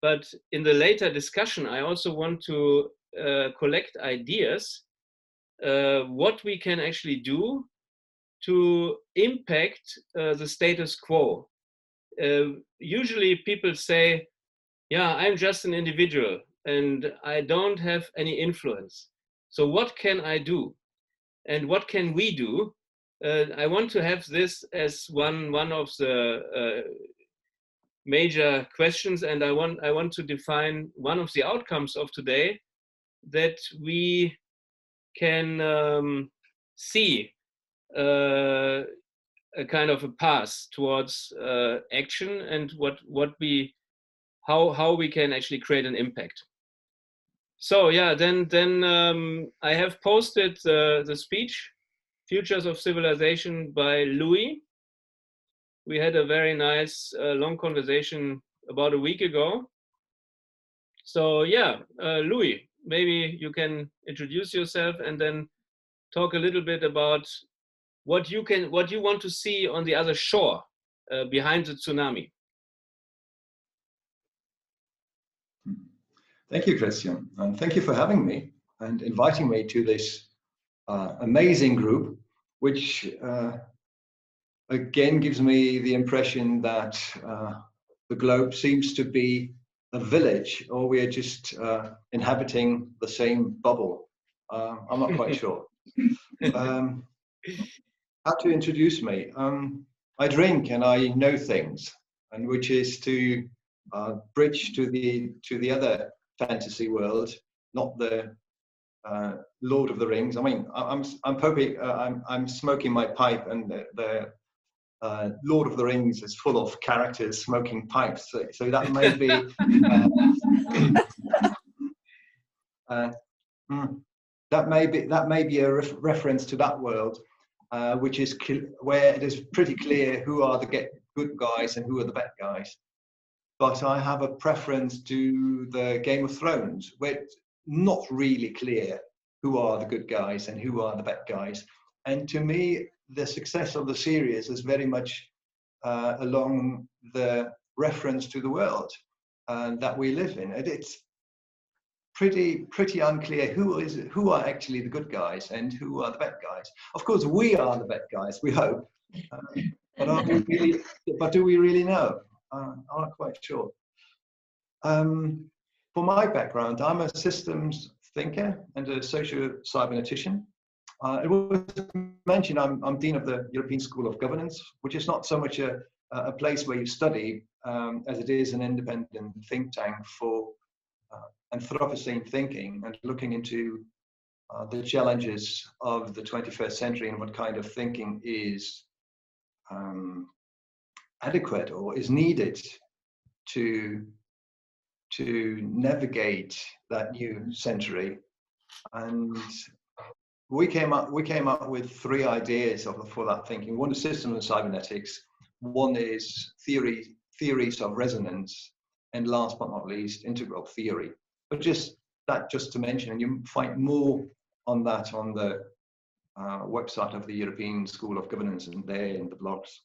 But in the later discussion, I also want to collect ideas, what we can actually do to impact the status quo. Usually people say, yeah, I'm just an individual and I don't have any influence. So what can I do? And what can we do? I want to have this as one of the major questions, and I want to define one of the outcomes of today, that we can see a kind of a path towards action, and how we can actually create an impact. So yeah, then I have posted the speech, Futures of Civilization by Louis. We had a very nice long conversation about a week ago. So yeah, Louis, maybe you can introduce yourself and then talk a little bit about what you want to see on the other shore behind the tsunami. Thank you, Christian, and thank you for having me and inviting me to this amazing group, which again gives me the impression that the globe seems to be a village, or we are just inhabiting the same bubble. I'm not quite sure. How to introduce me? I drink and I know things, and which is to bridge to the other fantasy world, not the Lord of the Rings. I mean, I'm smoking my pipe, and the Lord of the Rings is full of characters smoking pipes, so that may be that may be a reference to that world, which is where it is pretty clear who are the good guys and who are the bad guys. But I have a preference to the Game of Thrones, where it's not really clear who are the good guys and who are the bad guys. And to me, the success of the series is very much along the reference to the world that we live in. And it's pretty unclear who are actually the good guys and who are the bad guys. Of course, we are the bad guys, we hope. But do we really know? I'm not quite sure. For my background, I'm a systems thinker and a socio-cybernetician. It was mentioned I'm Dean of the European School of Governance, which is not so much a place where you study as it is an independent think tank for Anthropocene thinking and looking into the challenges of the 21st century and what kind of thinking is adequate or is needed to navigate that new century. And we came up with three ideas for that thinking. One is systems and cybernetics, one is theories of resonance, and last but not least, integral theory. But just to mention, and you find more on that on the website of the European School of Governance and there in the blogs.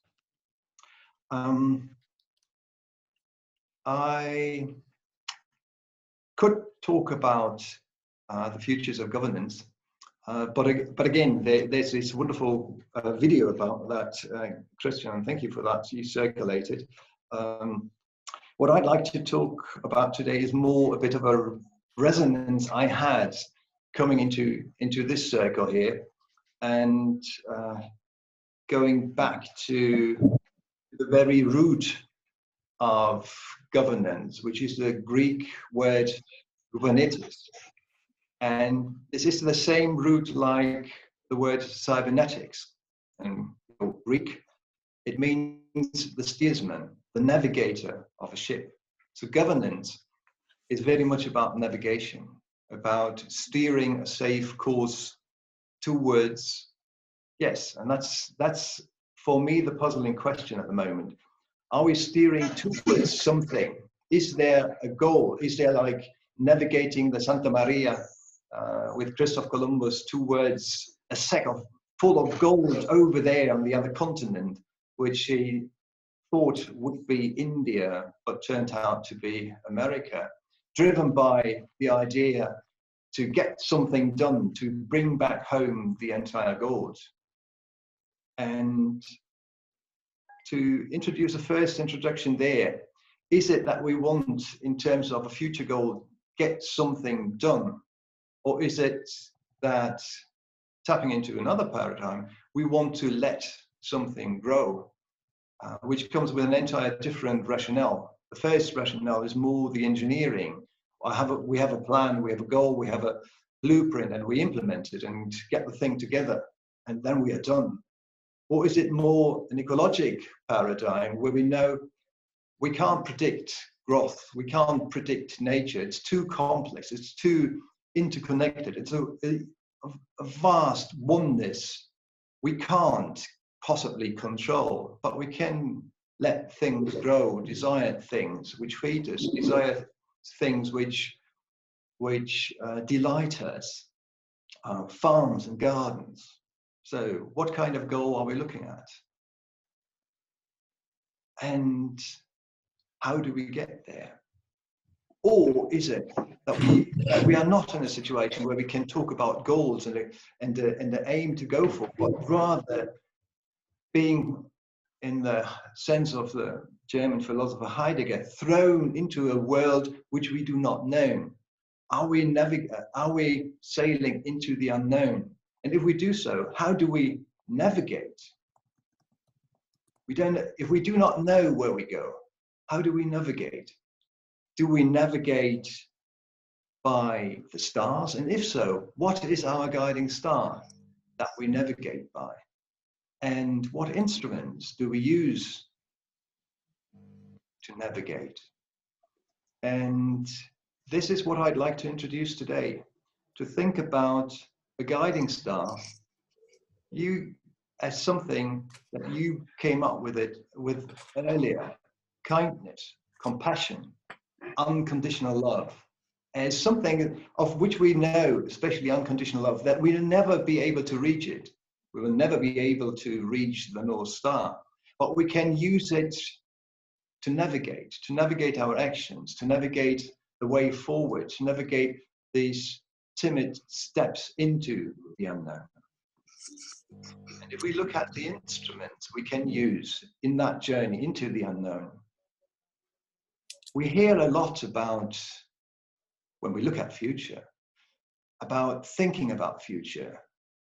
I could talk about the futures of governance, but again, there's this wonderful video about that, Christian, and thank you for that, you circulated. What I'd like to talk about today is more a bit of a resonance I had coming into this circle here, and going back to the very root of governance, which is the Greek word kubernetes. And this is the same root like the word cybernetics. In Greek, it means the steersman, the navigator of a ship. So governance is very much about navigation, about steering a safe course towards, yes, and that's for me the puzzling question at the moment. Are we steering towards something? Is there a goal? Is there like navigating the Santa Maria with Christoph Columbus towards a sack full of gold over there on the other continent, which he thought would be India, but turned out to be America, driven by the idea to get something done, to bring back home the entire gold. And to introduce a first introduction there, is it that we want, in terms of a future goal, get something done? Or is it that, tapping into another paradigm, we want to let something grow, which comes with an entire different rationale. The first rationale is more the engineering. We have a plan, we have a goal, we have a blueprint, and we implement it and get the thing together, and then we are done. Or is it more an ecologic paradigm where we know we can't predict growth, we can't predict nature, it's too complex, it's too interconnected, it's a vast oneness we can't possibly control, but we can let things grow, desired things which feed us, desire things which delight us. farms and gardens. So what kind of goal are we looking at? And how do we get there? Or is it that we are not in a situation where we can talk about goals and the aim to go for, but rather being, in the sense of the German philosopher Heidegger, thrown into a world which we do not know? Are we sailing into the unknown? And if we do so, how do we navigate? If we do not know where we go, how do we navigate? Do we navigate by the stars? And if so, what is our guiding star that we navigate by? And what instruments do we use to navigate? And this is what I'd like to introduce today, to think about a guiding star as something that you came up with earlier: kindness, compassion, unconditional love, as something of which we know, especially unconditional love, that we will never be able to reach it. We will never be able to reach the North Star, but we can use it to navigate our actions, to navigate the way forward, to navigate these timid steps into the unknown. And if we look at the instruments we can use in that journey into the unknown, we hear a lot about, when we look at future, about thinking about future,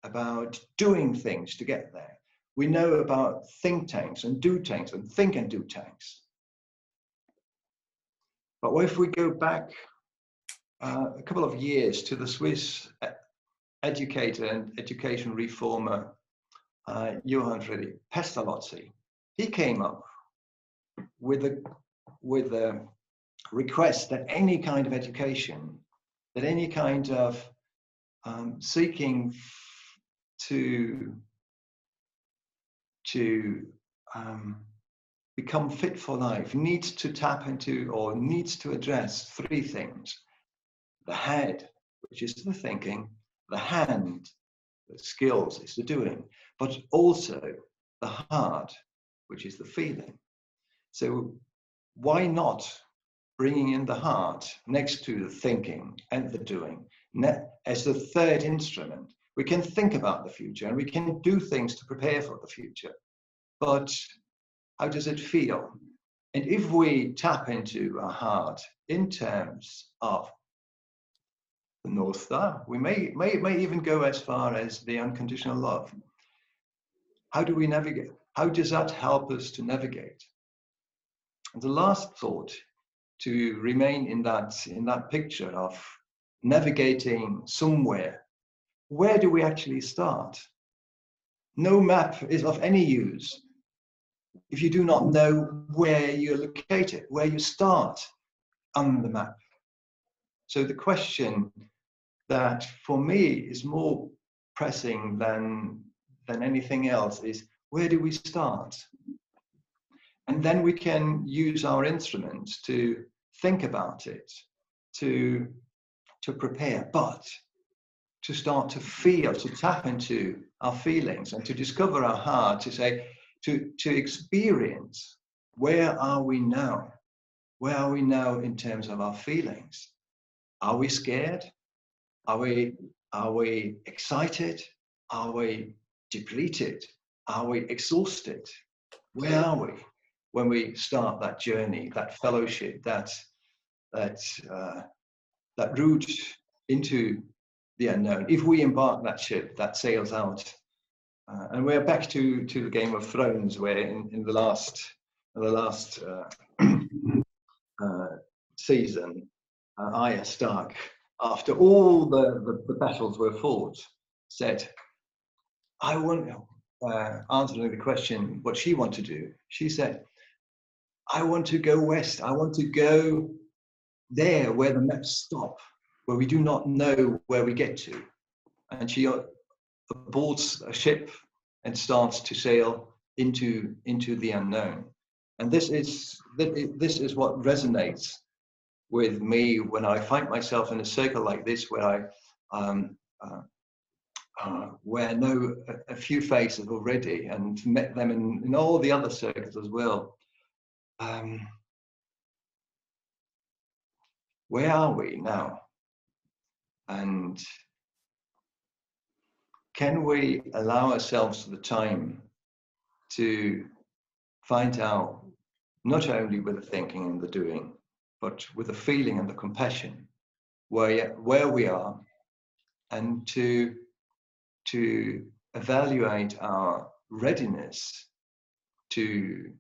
about doing things to get there. We know about think tanks and do tanks and think and do tanks. But what if we go back a couple of years to the Swiss educator and education reformer Johann Friedrich Pestalozzi? He came up with a request that any kind of education, that any kind of seeking to become fit for life needs to tap into, or needs to address, three things: the head, which is the thinking; the hand, the skills, is the doing; but also the heart, which is the feeling. So why not bringing in the heart next to the thinking and the doing as the third instrument? We can think about the future and we can do things to prepare for the future, but how does it feel? And if we tap into our heart in terms of the North Star, we may even go as far as the unconditional love. How do we navigate? How does that help us to navigate? And the last thought, to remain in that picture of navigating somewhere, where do we actually start? No map is of any use if you do not know where you're located, where you start on the map. So the question that for me is more pressing than anything else is, where do we start? And then we can use our instruments to think about it, to prepare, but to start to feel, to tap into our feelings and to discover our heart, to say, to experience, where are we now? Where are we now in terms of our feelings? Are we scared? Are we excited? Are we depleted? Are we exhausted? Where are we when we start that journey, that fellowship, that route into the unknown? If we embark that ship that sails out, and we're back to the Game of Thrones, where in the last season, Arya Stark, after all the battles were fought, said, I want, answering the question what she wanted to do, she said, I want to go west. I want to go there where the maps stop, where we do not know where we get to. And she boards a ship and starts to sail into the unknown. And this is what resonates with me when I find myself in a circle like this, where where I know a few faces already and met them in all the other circles as well. Where are we now? And can we allow ourselves the time to find out, not only with the thinking and the doing, but with the feeling and the compassion, where we are, and to evaluate our readiness to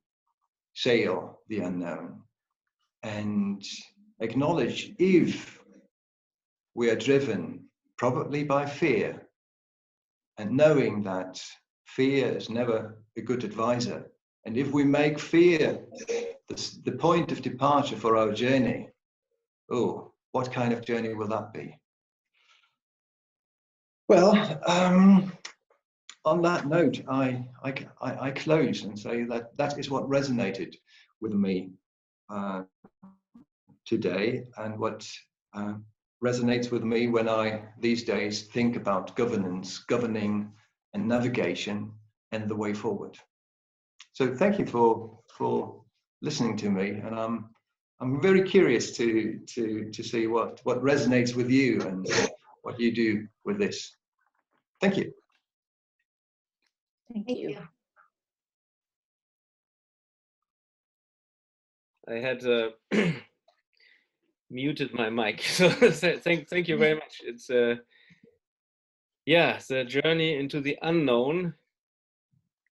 sail the unknown, and acknowledge if we are driven probably by fear, and knowing that fear is never a good advisor. And if we make fear the point of departure for our journey, oh, what kind of journey will that be? Well, on that note, I close and say that is what resonated with me today, and what resonates with me when I these days think about governance, governing, and navigation, and the way forward. So thank you for listening to me, and I'm very curious to see what resonates with you and what you do with this. Thank you. Thank you. I had muted my mic, so thank you very much. It's yeah, the journey into the unknown.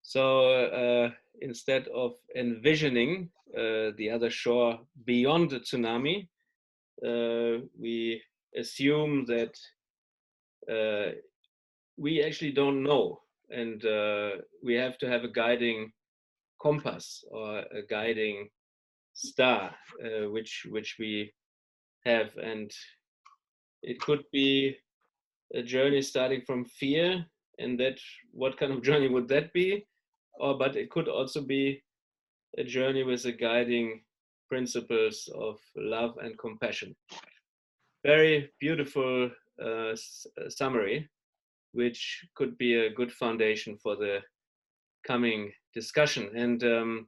So instead of envisioning the other shore beyond the tsunami, we assume that we actually don't know, and we have to have a guiding compass or a guiding star, which we have, and it could be a journey starting from fear, and that what kind of journey would that be? But it could also be a journey with the guiding principles of love and compassion. Very beautiful summary, which could be a good foundation for the coming discussion. And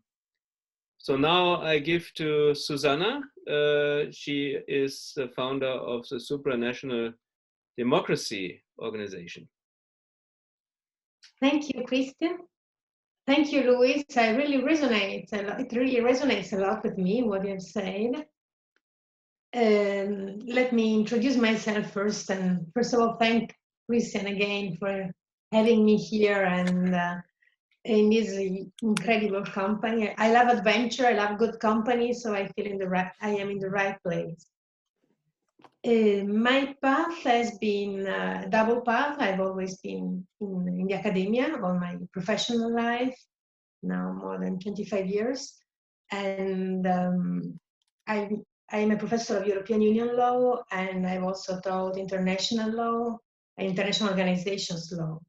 so now I give to Susanna. She is the founder of the Supranational Democracy Organization. Thank you, Christian. Thank you, Luis. I really resonate. It really resonates a lot with me, what you've said. Let me introduce myself first. And first of all, thank Christian again for having me here and in this incredible company. I love adventure. I love good company, so I feel I am in the right place. My path has been a double path. I've always been in the academia all my professional life, now more than 25 years. And I'm a professor of European Union law, and I've also taught international law and international organizations law.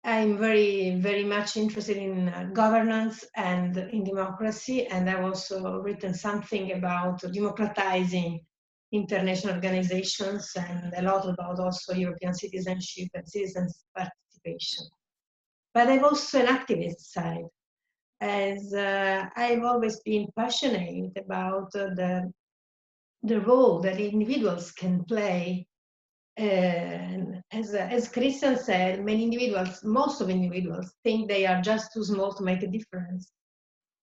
I'm very, very much interested in governance and in democracy, and I've also written something about democratizing international organizations and a lot about also European citizenship and citizens' participation. But I've also an activist side, as I've always been passionate about the role that individuals can play. As Christian said, most of individuals think they are just too small to make a difference.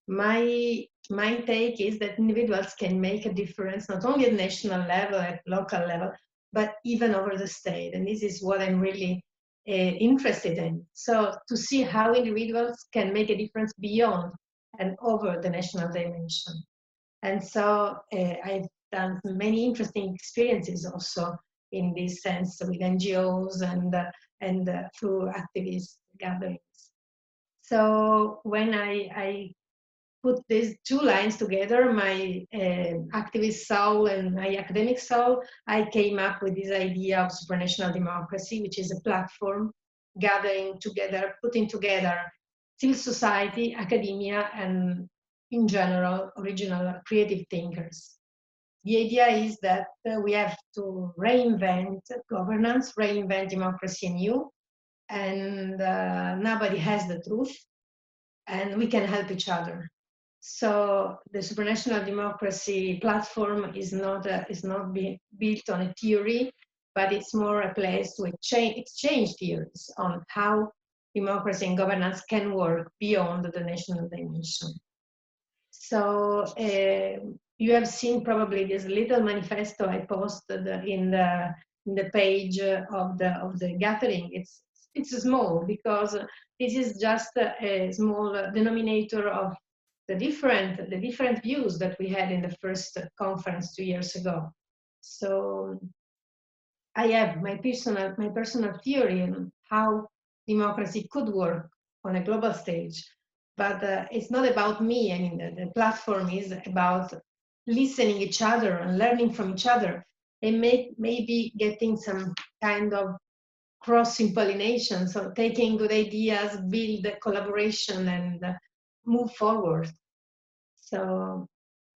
My take is that individuals can make a difference, not only at national level, at local level, but even over the state. And this is what I'm really interested in. So to see how individuals can make a difference beyond and over the national dimension. And so I've done many interesting experiences also in this sense with NGOs and through activist gatherings. So when I put these two lines together, my activist soul and my academic soul, I came up with this idea of supranational democracy, which is a platform gathering together, putting together civil society, academia, and in general, original creative thinkers. the idea is that we have to reinvent governance, reinvent democracy anew, and nobody has the truth, and we can help each other. So the supranational democracy platform is not built on a theory, but it's more a place to exchange theories on how democracy and governance can work beyond the national dimension. So you have seen probably this little manifesto I posted in the page of the gathering. It's small because this is just a small denominator of the different views that we had in the first conference 2 years ago. So I have my personal theory on how democracy could work on a global stage, but it's not about me. I mean, the platform is about listening each other and learning from each other, and maybe getting some kind of cross-pollination, so taking good ideas, build collaboration, and move forward. So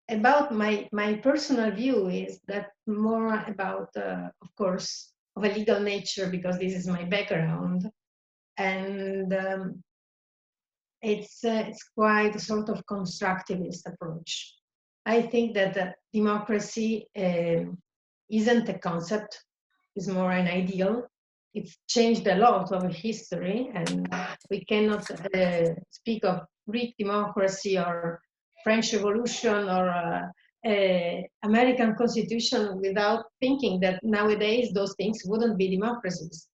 about my personal view is that more about, of course, of a legal nature, because this is my background, and it's quite a sort of constructivist approach. I think that democracy isn't a concept, it's more an ideal. It's changed a lot over history, and we cannot speak of Greek democracy or French Revolution or American Constitution without thinking that nowadays those things wouldn't be democracies,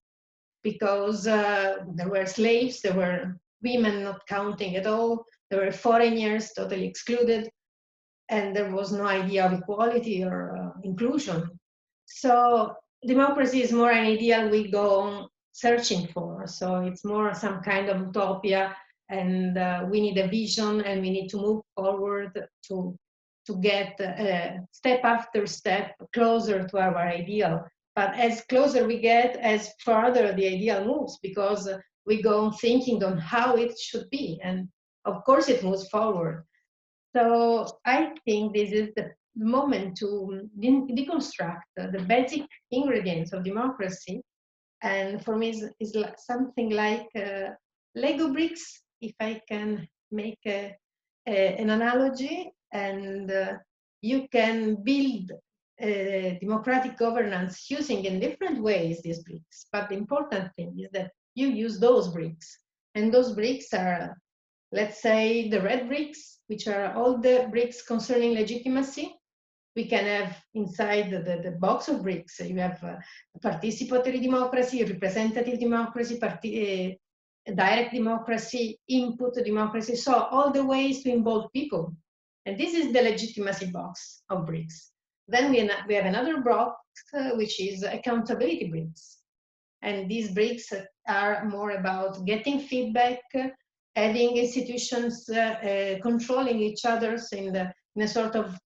because there were slaves, there were women not counting at all, there were foreigners totally excluded, and there was no idea of equality or inclusion. So democracy is more an ideal we go on searching for. So it's more some kind of utopia, and we need a vision, and we need to move forward to get step after step closer to our ideal. But as closer we get, as farther the ideal moves, because we go on thinking on how it should be, and of course it moves forward. So I think this is the moment to deconstruct the basic ingredients of democracy, and for me is something like Lego bricks, if I can make an analogy, and you can build democratic governance using in different ways these bricks, but the important thing is that you use those bricks, and those bricks are, let's say, the red bricks, which are all the bricks concerning legitimacy. We can have inside the box of bricks, you have participatory democracy, representative democracy, direct democracy, input democracy, so all the ways to involve people. And this is the legitimacy box of bricks. Then we have another box, which is accountability bricks. And these bricks are more about getting feedback, having institutions controlling each other in a sort of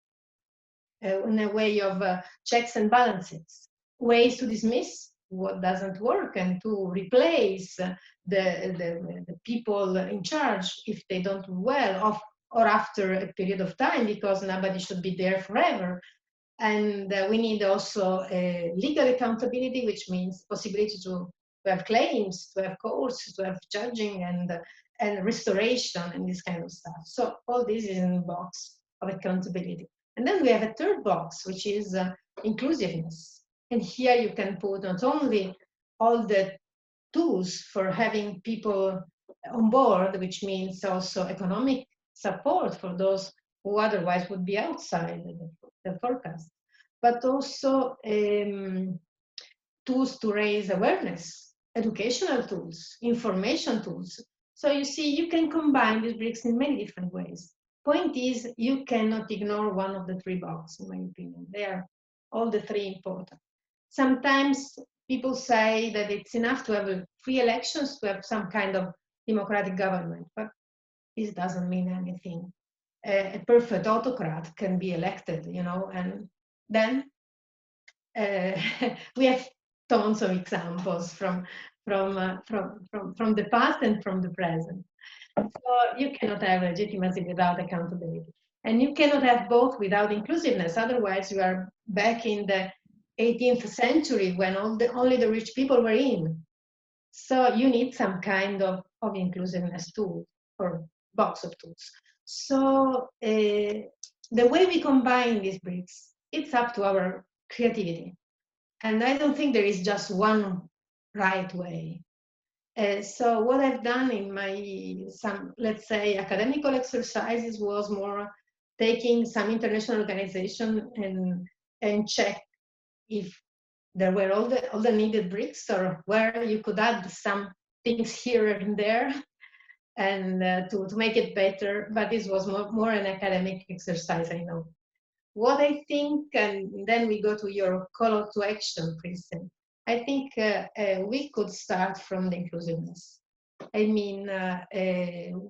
in a way of checks and balances, ways to dismiss what doesn't work and to replace the people in charge if they don't do well, or after a period of time, because nobody should be there forever. And we need also legal accountability, which means possibility to have claims, to have courts, to have judging and restoration and this kind of stuff. So all this is in the box of accountability. And then we have a third box, which is inclusiveness. And here you can put not only all the tools for having people on board, which means also economic support for those who otherwise would be outside the forecast, but also tools to raise awareness, educational tools, information tools. So you see, you can combine these bricks in many different ways. Point is, you cannot ignore one of the three boxes, in my opinion. They are all the three important. Sometimes people say that it's enough to have free elections to have some kind of democratic government, but this doesn't mean anything. A perfect autocrat can be elected, you know, and then we have tons of examples from the past and from the present. So you cannot have legitimacy without accountability. And you cannot have both without inclusiveness. Otherwise, you are back in the 18th century when only the rich people were in. So you need some kind of inclusiveness tool or box of tools. So the way we combine these bricks, it's up to our creativity. And I don't think there is just one right way. So what I've done in some, let's say, academical exercises was more taking some international organization and check if there were all the needed bricks, or where you could add some things here and there, and to make it better. But this was more an academic exercise, I know. What I think, and then we go to your call to action, Kristen. I think we could start from the inclusiveness. I mean,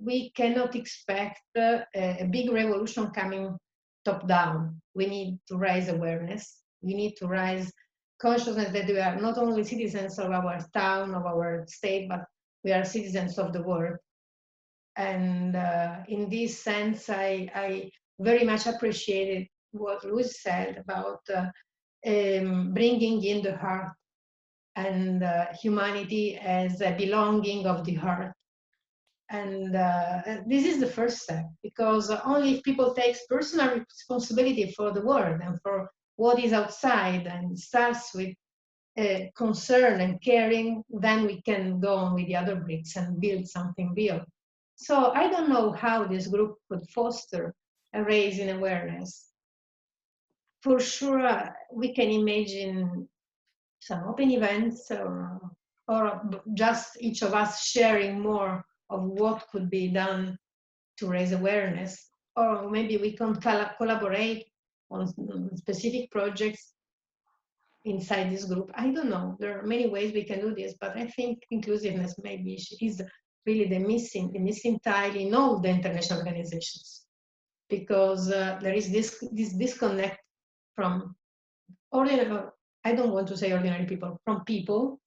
we cannot expect a big revolution coming top down. We need to raise awareness. We need to raise consciousness that we are not only citizens of our town, of our state, but we are citizens of the world. And in this sense, I very much appreciated what Luis said about bringing in the heart and humanity as a belonging of the heart. And this is the first step, because only if people take personal responsibility for the world and for what is outside and starts with concern and caring, then we can go on with the other bricks and build something real. So I don't know how this group could foster a raise in awareness. For sure, we can imagine some open events, or just each of us sharing more of what could be done to raise awareness. Or maybe we can collaborate on specific projects inside this group. I don't know. There are many ways we can do this, but I think inclusiveness maybe is really the missing tile in all the international organizations, because there is this disconnect from ordinary, I don't want to say ordinary people, from people,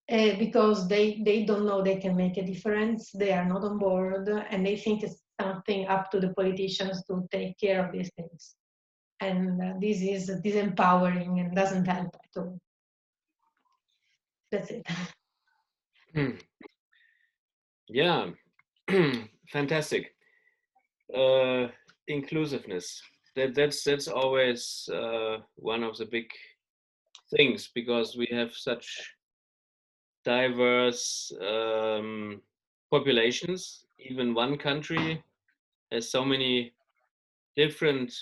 because they don't know they can make a difference. They are not on board, and they think it's something up to the politicians to take care of these things. And this is disempowering and doesn't help at all. That's it. Yeah, fantastic. Inclusiveness. That's always one of the big things, because we have such diverse populations. Even one country has so many different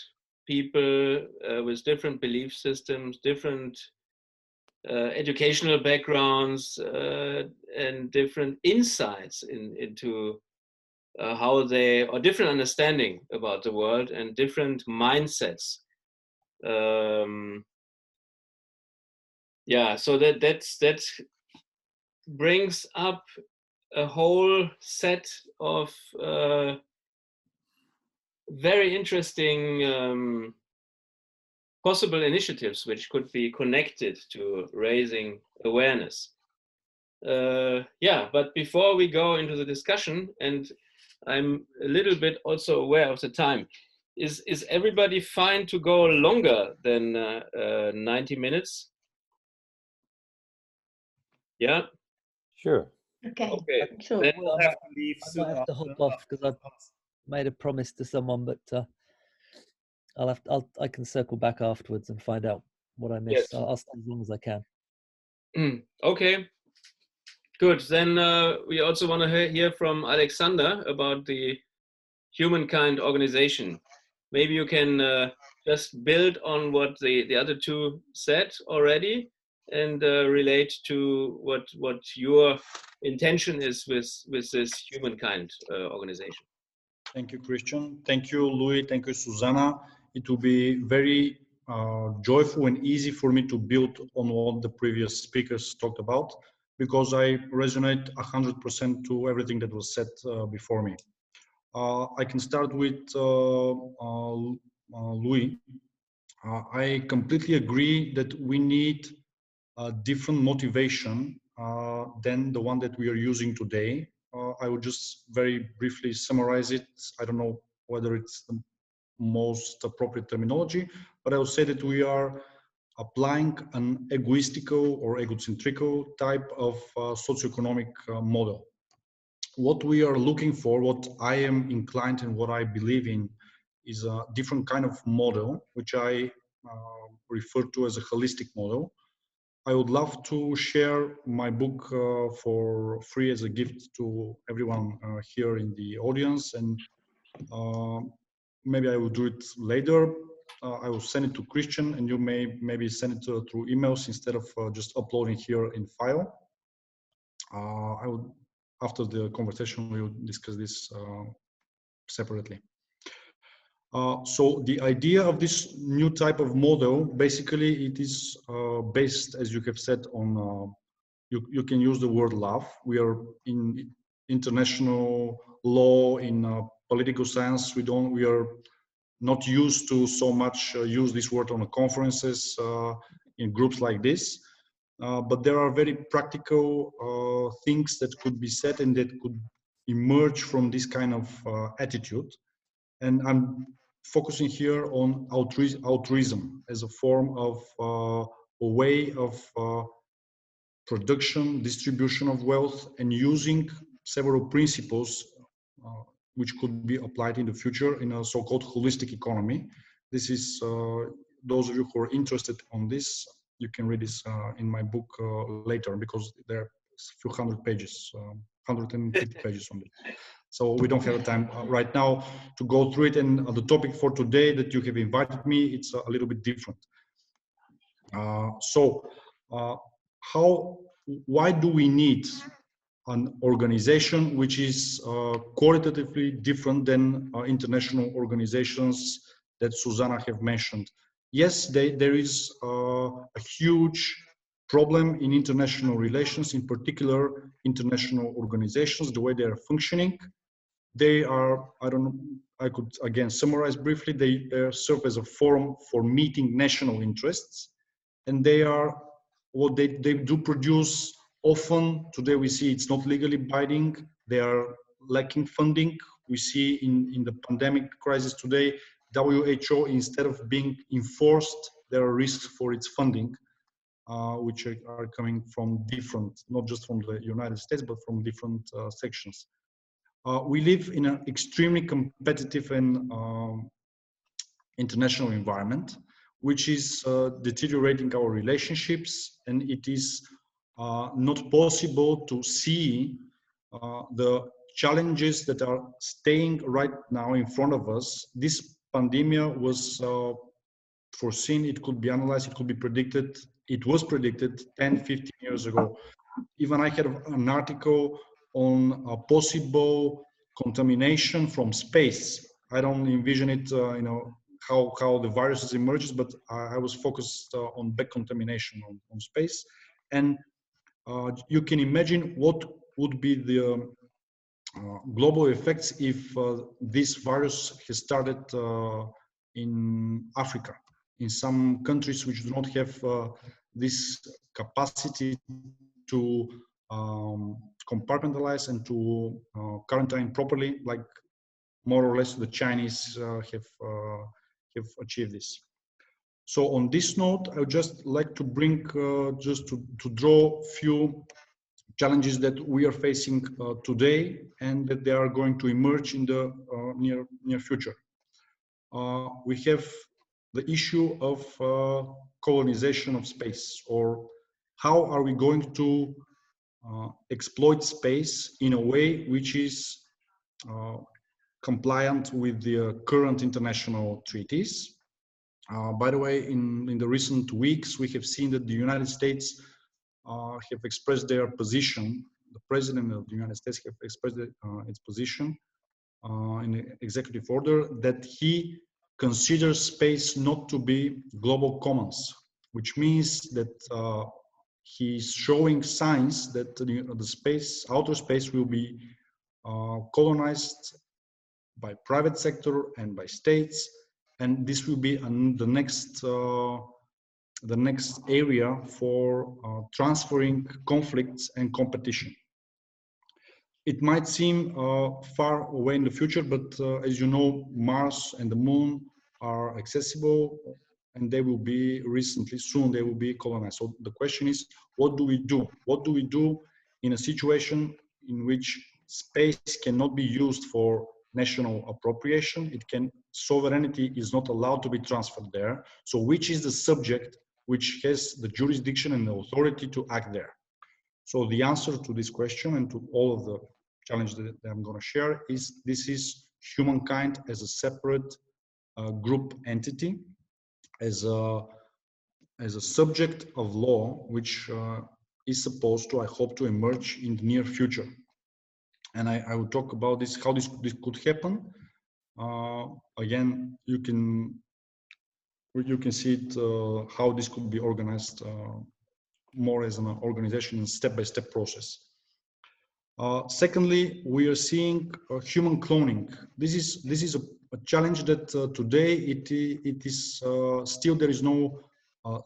people with different belief systems, different educational backgrounds, and different insights into how they, or different understanding about the world and different mindsets. Yeah, so that brings up a whole set of very interesting possible initiatives which could be connected to raising awareness. Yeah, but before we go into the discussion, and I'm a little bit also aware of the time, is everybody fine to go longer than 90 minutes? Yeah? Sure. Okay. Sure. Then We'll have to leave I soon might have to hop off because I've made a promise to someone, but I can circle back afterwards and find out what I missed. Yes. I'll stay as long as I can. Okay. Good. Then we also want to hear from Alexander about the Humankind organization. Maybe you can just build on what the other two said already, and relate to what your intention is with this Humankind organization. Thank you, Christian. Thank you, Louis. Thank you, Susanna. It will be very joyful and easy for me to build on what the previous speakers talked about, because I resonate 100% to everything that was said before me. I can start with Louis. I completely agree that we need a different motivation than the one that we are using today. I would just very briefly summarize it. I don't know whether it's the most appropriate terminology, but I will say that we are applying an egoistical or egocentrical type of socioeconomic model. What we are looking for, what I am inclined and what I believe in, is a different kind of model, which I refer to as a holistic model. I would love to share my book for free as a gift to everyone here in the audience, and maybe I will do it later. I will send it to Christian, and you may maybe send it through emails instead of just uploading here in file. I would, after the conversation, we will discuss this separately. So the idea of this new type of model, basically it is based, as you have said, on, you can use the word love. We are in international law, in political science, we are not used to so much use this word on conferences in groups like this. But there are very practical things that could be said and that could emerge from this kind of attitude. And I'm focusing here on altruism as a form of a way of production, distribution of wealth, and using several principles which could be applied in the future in a so-called holistic economy. This is, those of you who are interested on this, you can read this in my book later, because there are a few hundred pages, 150 pages on this. So we don't have time right now to go through it. And the topic for today that you have invited me, it's a little bit different. Why do we need an organization which is qualitatively different than international organizations that Susanna have mentioned? Yes, there is a huge problem in international relations, in particular international organizations, the way they are functioning. They are, I don't know, I could again summarize briefly, they serve as a forum for meeting national interests, and they are, what they do produce often, today we see it's not legally binding, they are lacking funding. We see in the pandemic crisis today, WHO, instead of being enforced, there are risks for its funding, which are coming from different, not just from the United States, but from different sections. We live in an extremely competitive and international environment, which is deteriorating our relationships, and it is not possible to see the challenges that are staying right now in front of us. This pandemic was foreseen, it could be analyzed, it could be predicted. It was predicted 10, 15 years ago. Even I had an article on a possible contamination from space. I don't envision it, you know, how the virus emerges, but I was focused on back contamination on space. And you can imagine what would be the global effects if this virus has started in Africa, in some countries which do not have this capacity to compartmentalize and to quarantine properly, like more or less the Chinese have achieved this. So on this note, I would just like to bring, just to draw a few challenges that we are facing today and that they are going to emerge in the near future. We have the issue of colonization of space, or how are we going to exploit space in a way which is compliant with the current international treaties. By the way, in the recent weeks, we have seen that the United States have expressed their position. The President of the United States have expressed its position in the executive order that he considers space not to be global commons, which means that he's showing signs that the space, outer space, will be colonized by private sector and by states, and this will be the next area for transferring conflicts and competition. it might seem far away in the future, but as you know, Mars and the Moon are accessible, and they will be soon they will be colonized. So the question is, what do we do? What do we do in a situation in which space cannot be used for national appropriation? Sovereignty is not allowed to be transferred there. So which is the subject which has the jurisdiction and the authority to act there? So the answer to this question and to all of the challenges that I'm going to share is this is humankind as a separate group entity, as a subject of law, which is supposed to, I hope, to emerge in the near future. And I will talk about this, how this could happen. Again, you can see it, how this could be organized more as an organization in step-by-step process. Secondly, we are seeing human cloning. This is a challenge that today it is still there is no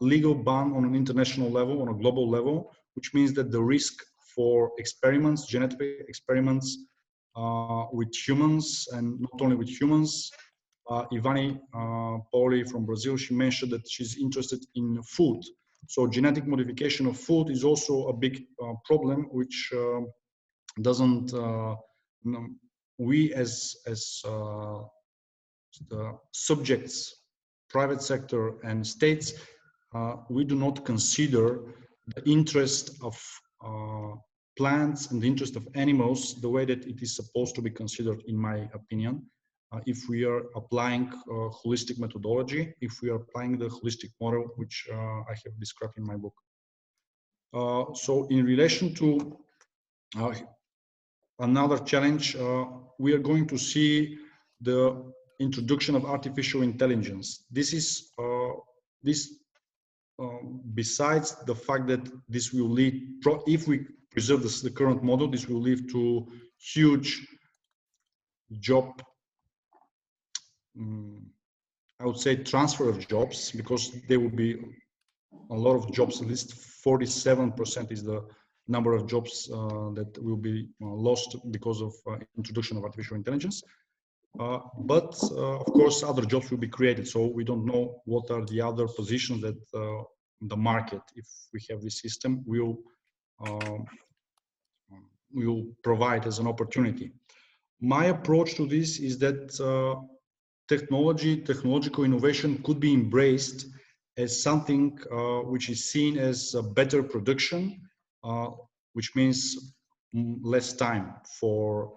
legal ban on an international level, on a global level, which means that the risk for experiments, genetic experiments with humans, and not only with humans. Ivani Pauly from Brazil, she mentioned that she's interested in food. So genetic modification of food is also a big problem, which doesn't, we as the subjects, private sector and states, we do not consider the interest of plants and the interest of animals the way that it is supposed to be considered, in my opinion. If we are applying holistic methodology, if we are applying the holistic model, which I have described in my book. So in relation to another challenge, we are going to see the introduction of artificial intelligence. This is besides the fact that this will lead, if we preserve the current model, this will lead to huge job, I would say, transfer of jobs, because there will be a lot of jobs. At least 47% is the number of jobs that will be lost because of introduction of artificial intelligence. But of course, other jobs will be created. So we don't know what are the other positions that the market, if we have this system, will provide as an opportunity. My approach to this is that technological innovation could be embraced as something which is seen as a better production, which means less time for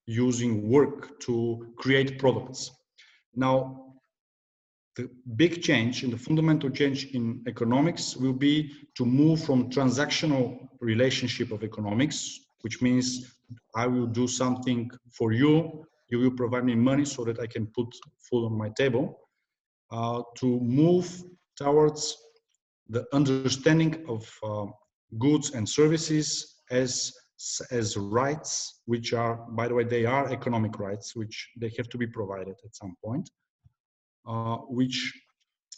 using work to create products. Now, the big change and the fundamental change in economics will be to move from transactional relationship of economics, which means I will do something for you, you will provide me money so that I can put food on my table, to move towards the understanding of goods and services as rights, which are, by the way, they are economic rights, which they have to be provided at some point, which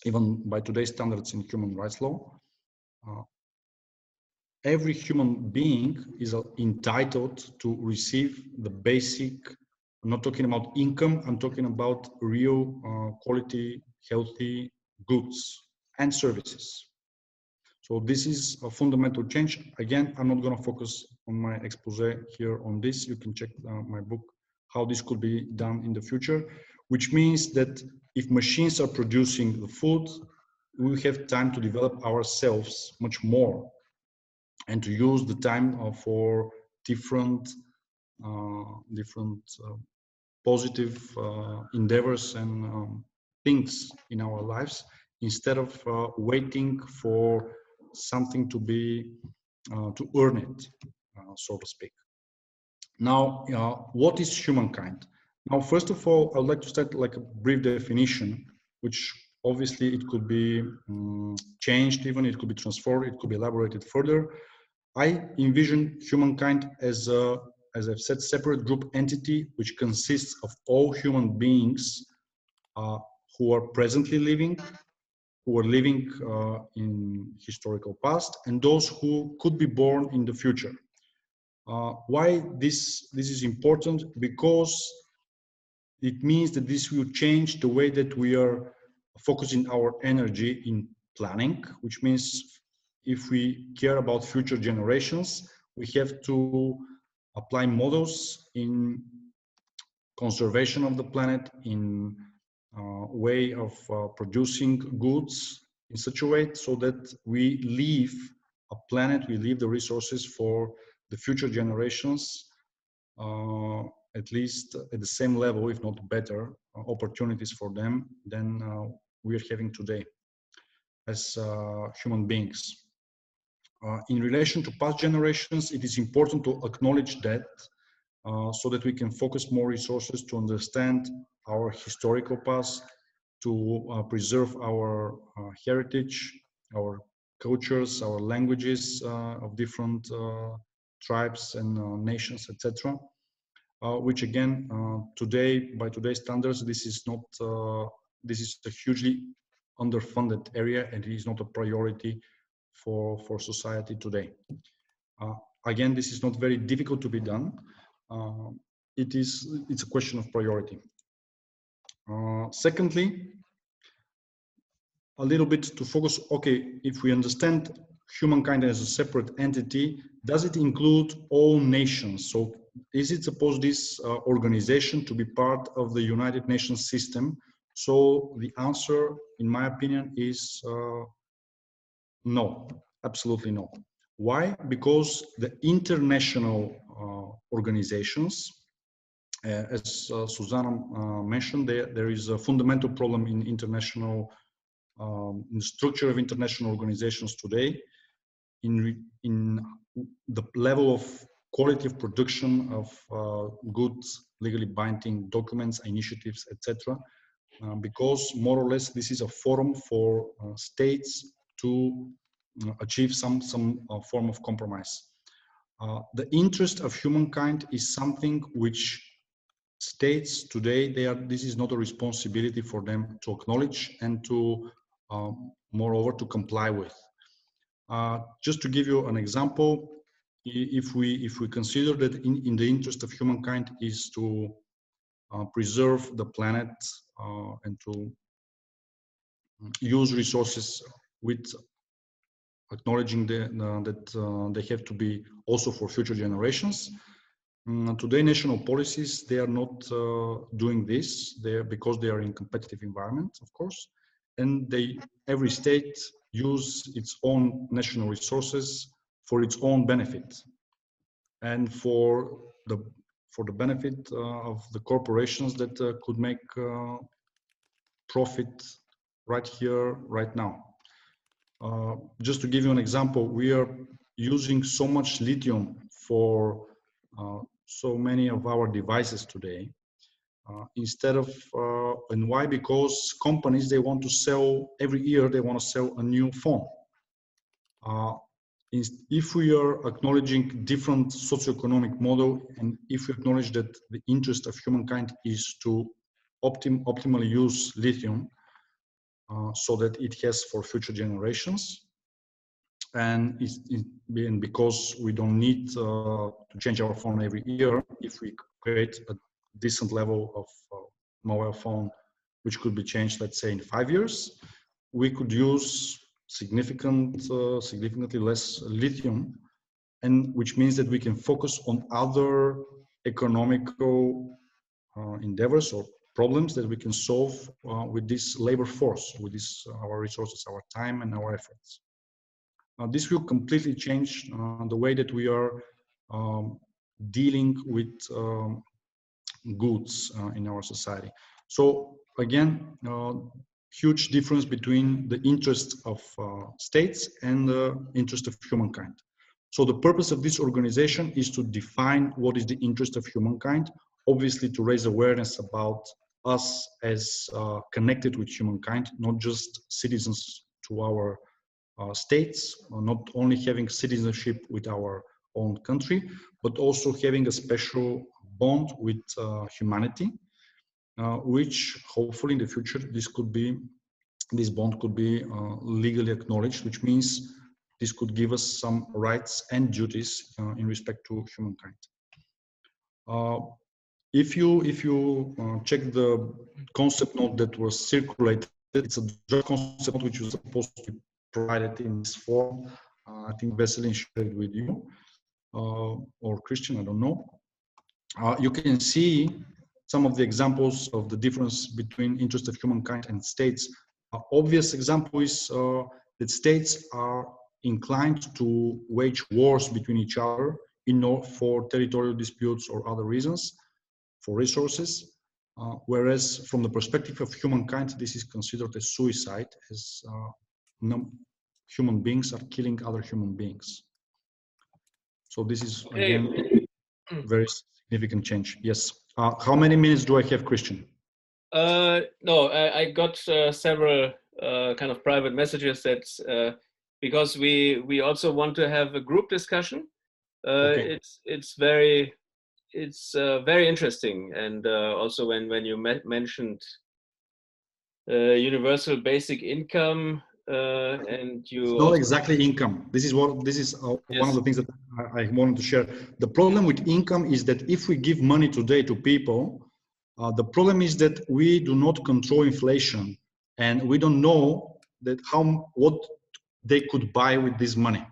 even by today's standards in human rights law, every human being is entitled to receive the basic, I'm not talking about income, I'm talking about real quality, healthy goods and services. So this is a fundamental change. Again, I'm not going to focus on my expose here on this. You can check my book, how this could be done in the future, which means that if machines are producing the food, we will have time to develop ourselves much more and to use the time for different positive endeavors and things in our lives, instead of waiting for something to be to earn it, so to speak. Now, what is humankind? Now, first of all, I would like to start like a brief definition, which obviously it could be changed, even it could be transformed, it could be elaborated further. I envision humankind as a, as I've said, separate group entity which consists of all human beings who are presently living, who are living in historical past, and those who could be born in the future. Why this is important? Because it means that this will change the way that we are focusing our energy in planning, which means if we care about future generations, we have to apply models in conservation of the planet, in way of producing goods in such a way so that we leave a planet, we leave the resources for the future generations, at least at the same level, if not better, opportunities for them than we are having today as human beings. In relation to past generations, it is important to acknowledge that so that we can focus more resources to understand our historical past, to preserve our heritage, our cultures, our languages of different tribes and nations, etc. Which again, today, by today's standards, this is not, this is a hugely underfunded area and it is not a priority for society today. Again, this is not very difficult to be done. It's a question of priority. Secondly, a little bit to focus, okay, if we understand humankind as a separate entity, does it include all nations? So is it supposed this organization to be part of the United Nations system? So the answer, in my opinion, is no, absolutely no. Why? Because the international organizations, as Susanna mentioned, there is a fundamental problem in international, in the structure of international organizations today, in the level of quality of production of goods, legally binding documents, initiatives, etc. Because more or less this is a forum for states to achieve some form of compromise. The interest of humankind is something which states today, this is not a responsibility for them to acknowledge and to, moreover, to comply with. Just to give you an example, if we consider that in the interest of humankind is to preserve the planet and to use resources with acknowledging that they have to be also for future generations. Today, national policies, they are not doing this because they are in competitive environment, of course, and every state use its own national resources for its own benefit and for the benefit of the corporations that could make profit right here, right now. Just to give you an example, we are using so much lithium for so many of our devices today. Instead of, and why? Because companies, they want to sell, every year they want to sell a new phone. If we are acknowledging different socioeconomic model, and if we acknowledge that the interest of humankind is to optimally use lithium so that it has for future generations, and because we don't need to change our phone every year, if we create a decent level of mobile phone which could be changed, let's say in 5 years, we could use significantly less lithium, and which means that we can focus on other economical endeavors or problems that we can solve with this labor force, with this our resources, our time and our efforts. This will completely change the way that we are dealing with goods in our society. So again, huge difference between the interests of states and the interest of humankind. So the purpose of this organization is to define what is the interest of humankind, obviously to raise awareness about us as connected with humankind, not just citizens to our states, not only having citizenship with our own country, but also having a special bond with humanity, which hopefully in the future this bond could be legally acknowledged, which means this could give us some rights and duties in respect to humankind. If you check the concept note that was circulated, it's a draft concept note which was supposed to be provided in this form. I think Vesselin shared it with you, or Christian, I don't know. You can see some of the examples of the difference between interest of humankind and states. Obvious example is that states are inclined to wage wars between each other for territorial disputes or other reasons, for resources, whereas from the perspective of humankind, this is considered a suicide, as human beings are killing other human beings. So this is, again, very significant change. Yes. How many minutes do I have, Christian? No, I got several kind of private messages that because we also want to have a group discussion. Okay. It's very interesting, and also when you mentioned universal basic income, and you it's not exactly income. This is one of the things that I wanted to share. The problem with income is that if we give money today to people, the problem is that we do not control inflation, and we don't know that what they could buy with this money.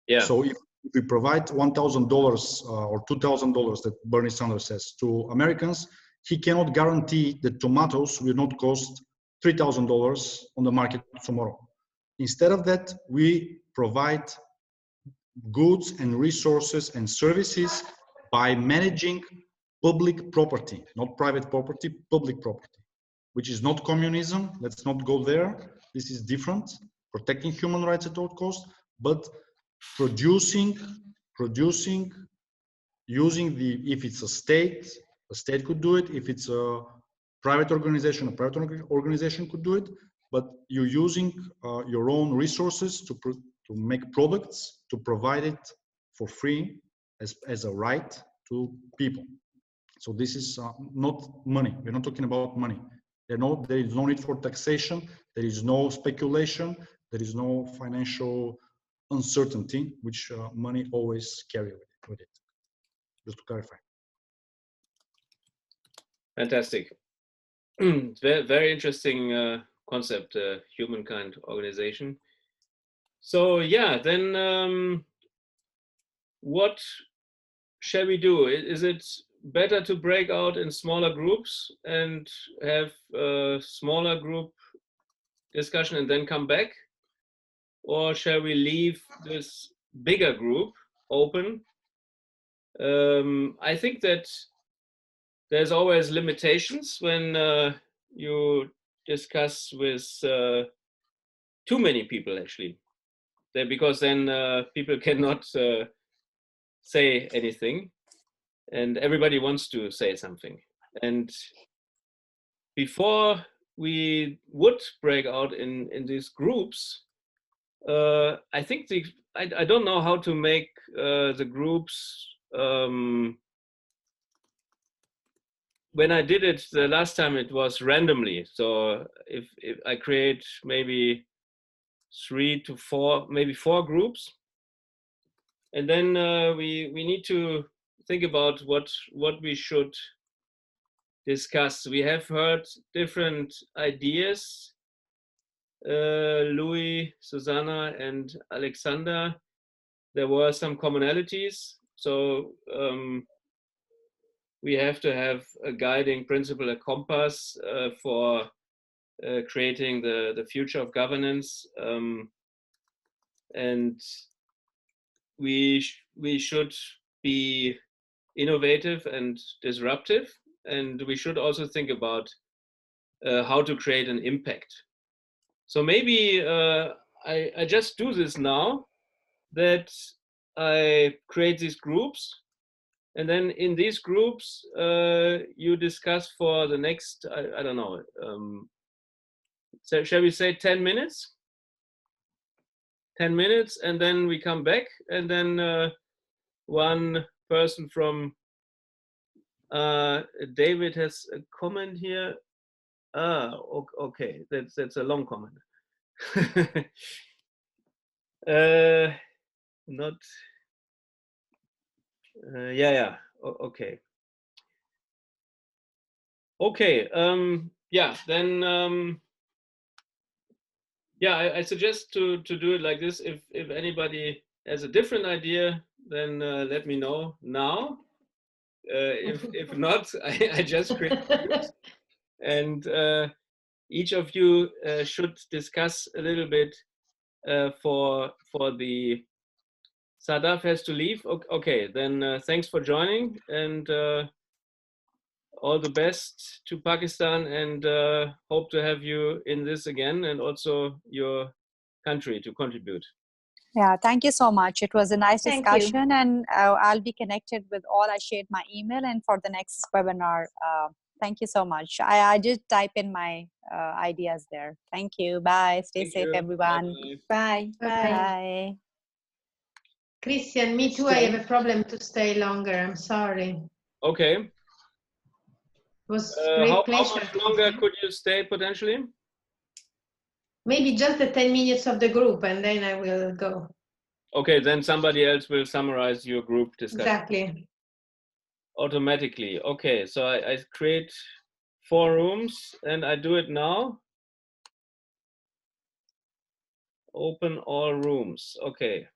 Yeah. So if we provide $1,000 or $2,000 that Bernie Sanders says to Americans, he cannot guarantee that tomatoes will not cost $3,000 on the market tomorrow. Instead of that, we provide goods and resources and services by managing public property, not private property, public property, which is not communism. Let's not go there. This is different, protecting human rights at all costs, but producing, using if it's a state could do it. If it's a private organization, a private organization could do it, but you're using your own resources to make products, to provide it for free as a right to people. So this is not money. We're not talking about money. There is no need for taxation. There is no speculation. There is no financial uncertainty, which money always carry with it. Just to clarify. Fantastic. Very interesting concept, humankind organization. So yeah, then what shall we do? Is it better to break out in smaller groups and have a smaller group discussion and then come back? Or shall we leave this bigger group open? I think that there's always limitations when you discuss with too many people, actually, because then people cannot say anything, and everybody wants to say something. And before we would break out in these groups, I think I don't know how to make the groups. When I did it the last time, it was randomly. So if I create maybe 3 to 4, maybe 4 groups, and then we need to think about what we should discuss. We have heard different ideas. Louis, Susanna, and Alexander, there were some commonalities. So we have to have a guiding principle, a compass for creating the future of governance. And we should be innovative and disruptive. And we should also think about how to create an impact. So maybe I just do this now, that I create these groups, and then in these groups you discuss for the next, I don't know, so shall we say 10 minutes? 10 minutes, and then we come back, and then one person from David has a comment here. Okay, that's a long comment. Not. Yeah. Okay. Okay. Yeah. Then. Yeah. I suggest to do it like this. If anybody has a different idea, then let me know now. If not, I just create groups. And each of you should discuss a little bit for the Sadaf has to leave. Okay, then thanks for joining, and all the best to Pakistan, and hope to have you in this again, and also your country to contribute. Yeah, thank you so much. It was a nice Thank discussion, and I'll be connected with all. I shared my email, and for the next webinar, thank you so much. I just type in my ideas there. Thank you. Bye. Stay safe, everyone. Bye. Bye. Christian, me too. I have a problem to stay longer. I'm sorry. Okay. It was great How pleasure. much longer could you stay potentially? Maybe just the 10 minutes of the group, and then I will go. Okay, then somebody else will summarize your group discussion. Exactly. Automatically. Okay, so I create 4 rooms, and I do it now. Open all rooms. Okay.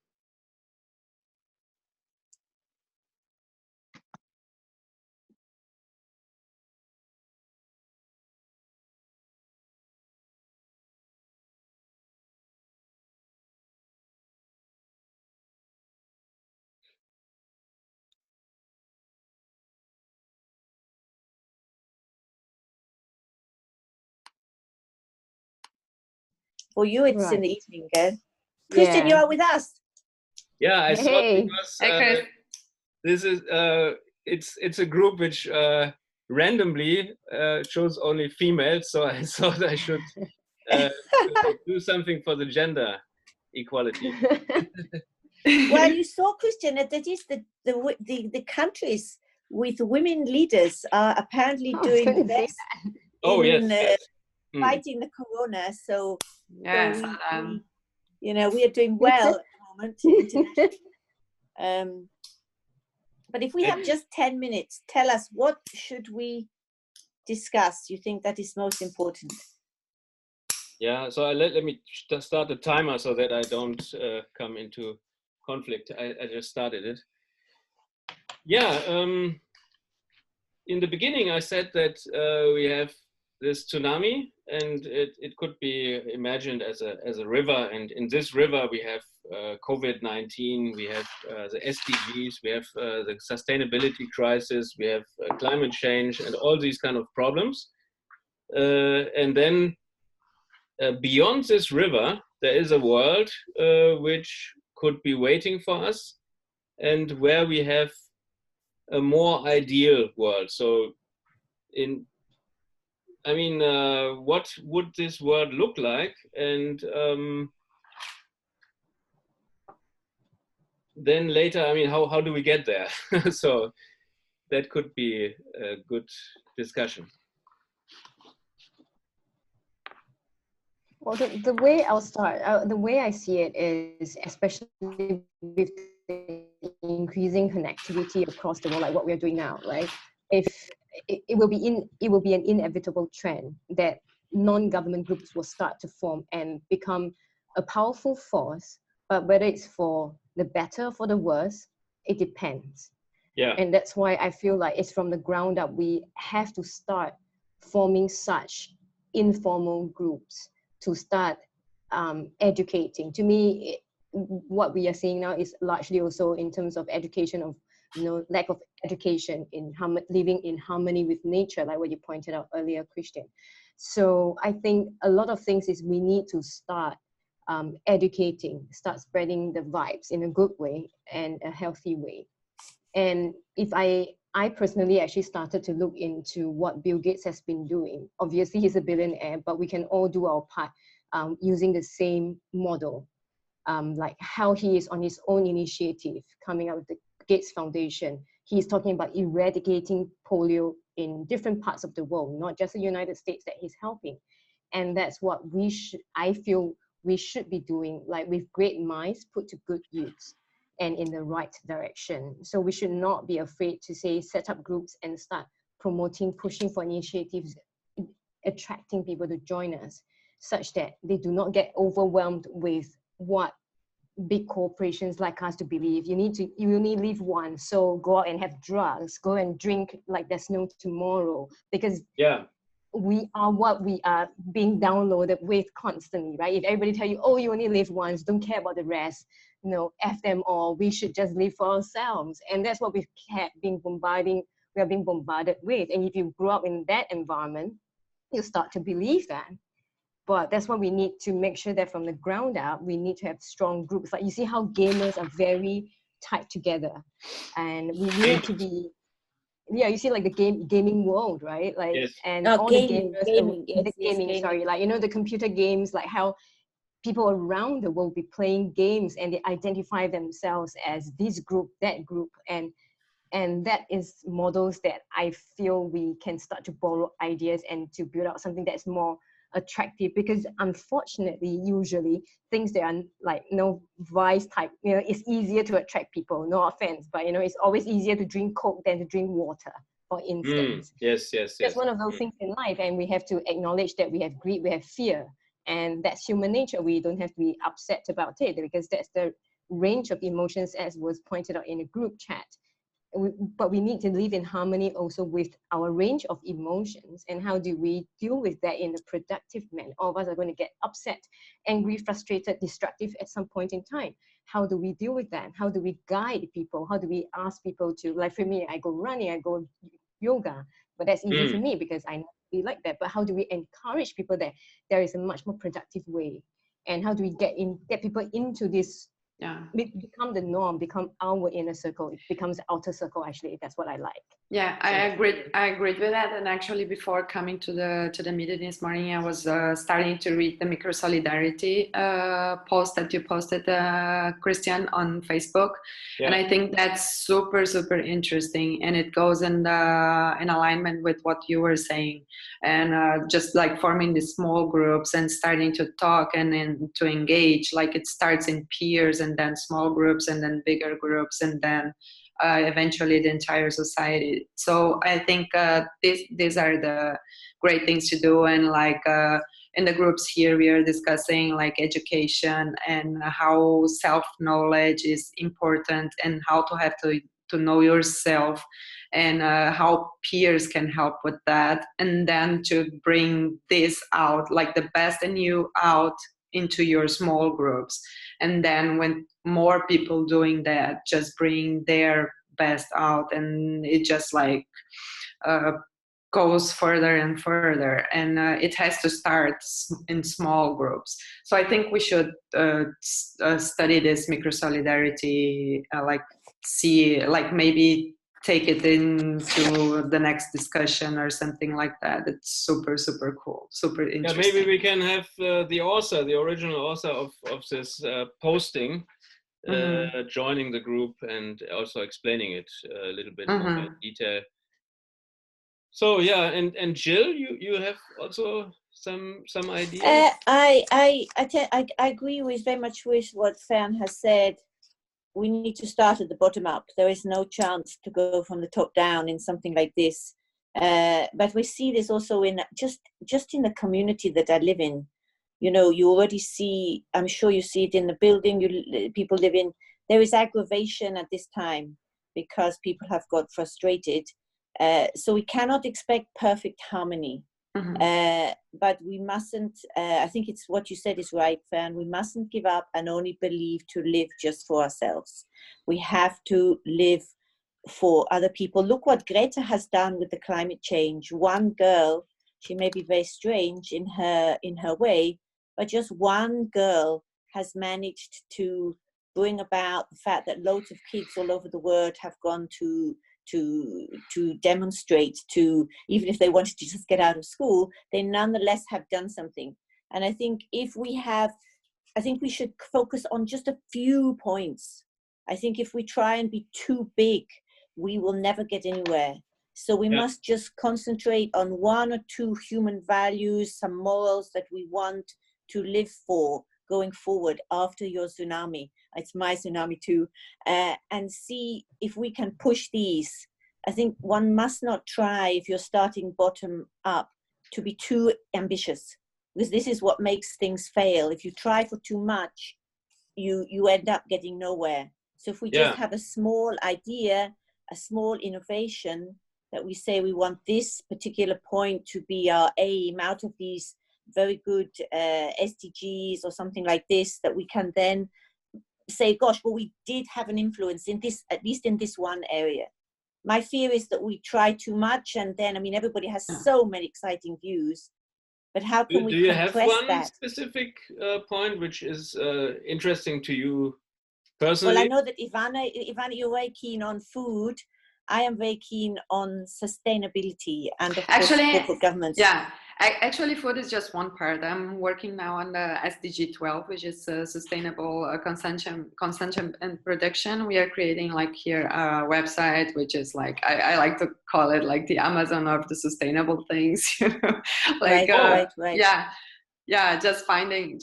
For you, it's in Right. the evening, girl. Christian, you Yeah. are with us. Yeah, I saw Hey. because this is it's a group which randomly shows only females, so I thought I should do something for the gender equality. Well, you saw, Christian, that is the countries with women leaders are apparently doing best Oh, yes, in yes. fighting the corona. So, Yes, we, you know, we are doing well at the moment internationally. But if we have just 10 minutes, tell us, what should we discuss? You think that is most important? Yeah, so let me start the timer so that I don't come into conflict. I just started it. Yeah, in the beginning I said that we have this tsunami, and it could be imagined as a river, and in this river we have COVID-19, we have the SDGs, we have the sustainability crisis, we have climate change, and all these kind of problems. And then beyond this river, there is a world which could be waiting for us, and where we have a more ideal world. So what would this world look like? And then later, how do we get there? So that could be a good discussion. Well, the way I'll start, the way I see it is, especially with the increasing connectivity across the world, like what we're doing now, right? If it will be an inevitable trend that non-government groups will start to form and become a powerful force. But whether it's for the better or for the worse, it depends. Yeah. And that's why I feel like it's from the ground up we have to start forming such informal groups to start educating. To me, what we are seeing now is largely also in terms of education of, lack of education in living in harmony with nature, like what you pointed out earlier, Christian. So I think a lot of things is we need to start educating, start spreading the vibes in a good way and a healthy way. And if I personally actually started to look into what Bill Gates has been doing. Obviously, he's a billionaire, but we can all do our part using the same model, like how he is on his own initiative, coming up with the Gates Foundation. He's talking about eradicating polio in different parts of the world, not just the United States that he's helping. And that's what I feel we should be doing, like with great minds put to good use and in the right direction. So we should not be afraid to say, set up groups and start promoting, pushing for initiatives, attracting people to join us, such that they do not get overwhelmed with what big corporations like us to believe. You only live once, so go out and have drugs, go and drink like there's no tomorrow, because we are what we are being downloaded with constantly, right? If everybody tell you, oh, you only live once, don't care about the rest, F them all, we should just live for ourselves. And that's what we are being bombarded with. And if you grow up in that environment, you start to believe that. But that's why we need to make sure that from the ground up, we need to have strong groups. Like you see how gamers are very tight together, and we need to be, you see like the gaming world, right? Like, and all gaming, the gamers, sorry, like, the computer games, like how people around the world be playing games and they identify themselves as this group, that group, and that is models that I feel we can start to borrow ideas and to build out something that's more attractive, because unfortunately usually things that are like vice type, it's easier to attract people, no offense, but it's always easier to drink Coke than to drink water, for instance. Yes. That's one of those things in life, and we have to acknowledge that we have greed, we have fear, and that's human nature. We don't have to be upset about it, because that's the range of emotions, as was pointed out in a group chat. But we need to live in harmony also with our range of emotions. And how do we deal with that in a productive manner? All of us are going to get upset, angry, frustrated, destructive at some point in time. How do we deal with that? How do we guide people? How do we ask people to, like for me, I go running, I go yoga, but that's easy for me because I know we like that. But how do we encourage people that there is a much more productive way? And how do we get people into this? Become the norm, become our inner circle. It becomes the outer circle. Actually, that's what I like. Yeah, I agree with that. And actually, before coming to the meeting this morning, I was starting to read the micro solidarity post that you posted, Christian, on Facebook, and I think that's super interesting, and it goes in alignment with what you were saying, and just like forming these small groups and starting to talk and then to engage. Like it starts in peers, and then small groups, and then bigger groups, and then eventually the entire society. So I think these are the great things to do. And like in the groups here, we are discussing like education and how self-knowledge is important, and how to have to know yourself, and how peers can help with that, and then to bring this out, like the best in you out into your small groups. And then when more people doing that, just bring their best out, and it just like goes further and further, and it has to start in small groups. So I think we should study this micro solidarity, maybe take it into the next discussion or something like that. It's super cool, super interesting. Yeah, maybe we can have the original author of this posting joining the group and also explaining it a little bit more in detail. So yeah, and Jill, you have also some ideas. I agree very much with what Fern has said. We need to start at the bottom up. There is no chance to go from the top down in something like this. But we see this also in just in the community that I live in. You already see, I'm sure you see it in the building people live in. There is aggravation at this time because people have got frustrated. So we cannot expect perfect harmony. But we mustn't, I think it's what you said is right, Fern, we mustn't give up and only believe to live just for ourselves. We have to live for other people. Look what Greta has done with the climate change. One girl, she may be very strange in her way, but just one girl has managed to bring about the fact that loads of kids all over the world have gone to demonstrate, to even if they wanted to just get out of school, they nonetheless have done something. And I think we should focus on just a few points. I think if we try and be too big, we will never get anywhere. So we must just concentrate on one or two human values, some morals that we want to live for, going forward after your tsunami. It's my tsunami too, and see if we can push these. I think one must not try, if you're starting bottom up, to be too ambitious, because this is what makes things fail. If you try for too much, you end up getting nowhere. So if we just have a small idea, a small innovation, that we say we want this particular point to be our aim out of these very good SDGs or something like this, that we can then say, gosh, well, we did have an influence in this, at least in this one area. My fear is that we try too much, and then, I mean, everybody has so many exciting views, but how can we compress that? Do you have one specific point which is interesting to you personally? Well, I know that Ivani, you're very keen on food. I am very keen on sustainability and, of course, corporate governance. Yeah, actually, food is just one part. I'm working now on the SDG 12, which is sustainable consumption and production. We are creating like here a website, which is like, I like to call it like the Amazon of the sustainable things. Like, right. Yeah, just finding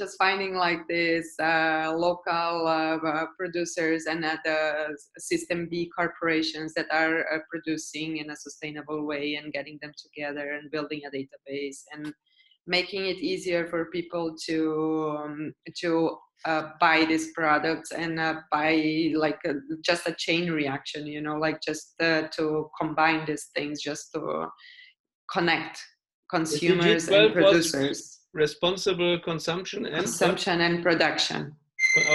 like this local producers and the System B corporations that are producing in a sustainable way, and getting them together and building a database and making it easier for people to buy these products and buy like just a chain reaction, you know, like just to combine these things, just to connect consumers and producers. Responsible consumption and production.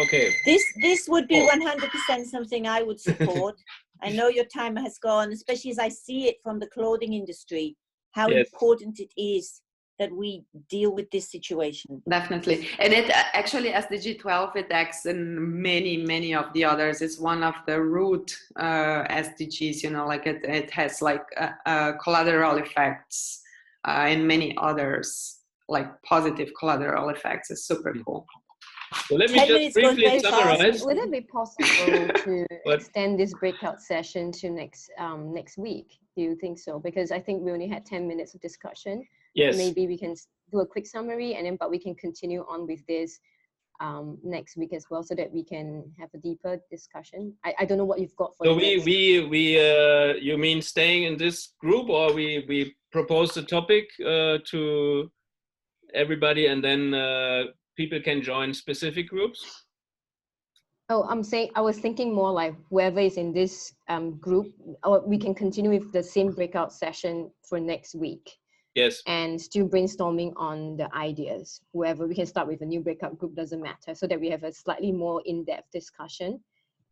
Okay. This would be 100% something I would support. I know your time has gone, especially as I see it from the clothing industry, how important it is that we deal with this situation. Definitely. And it actually, SDG 12, it acts in many of the others. It's one of the root SDGs, you know, like it has like collateral effects in many others. Like positive collateral effects. Is super cool. So let me just briefly summarize. Would it be possible to extend this breakout session to next week? Do you think so? Because I think we only had 10 minutes of discussion. Yes. Maybe we can do a quick summary, and then but we can continue on with this next week as well, so that we can have a deeper discussion. I don't know what you've got for. So you mean staying in this group, or we propose the topic to everybody, and then people can join specific groups? Oh, I was thinking more like whoever is in this group, or we can continue with the same breakout session for next week. Yes. And still brainstorming on the ideas. Whoever, we can start with a new breakout group, doesn't matter, so that we have a slightly more in-depth discussion.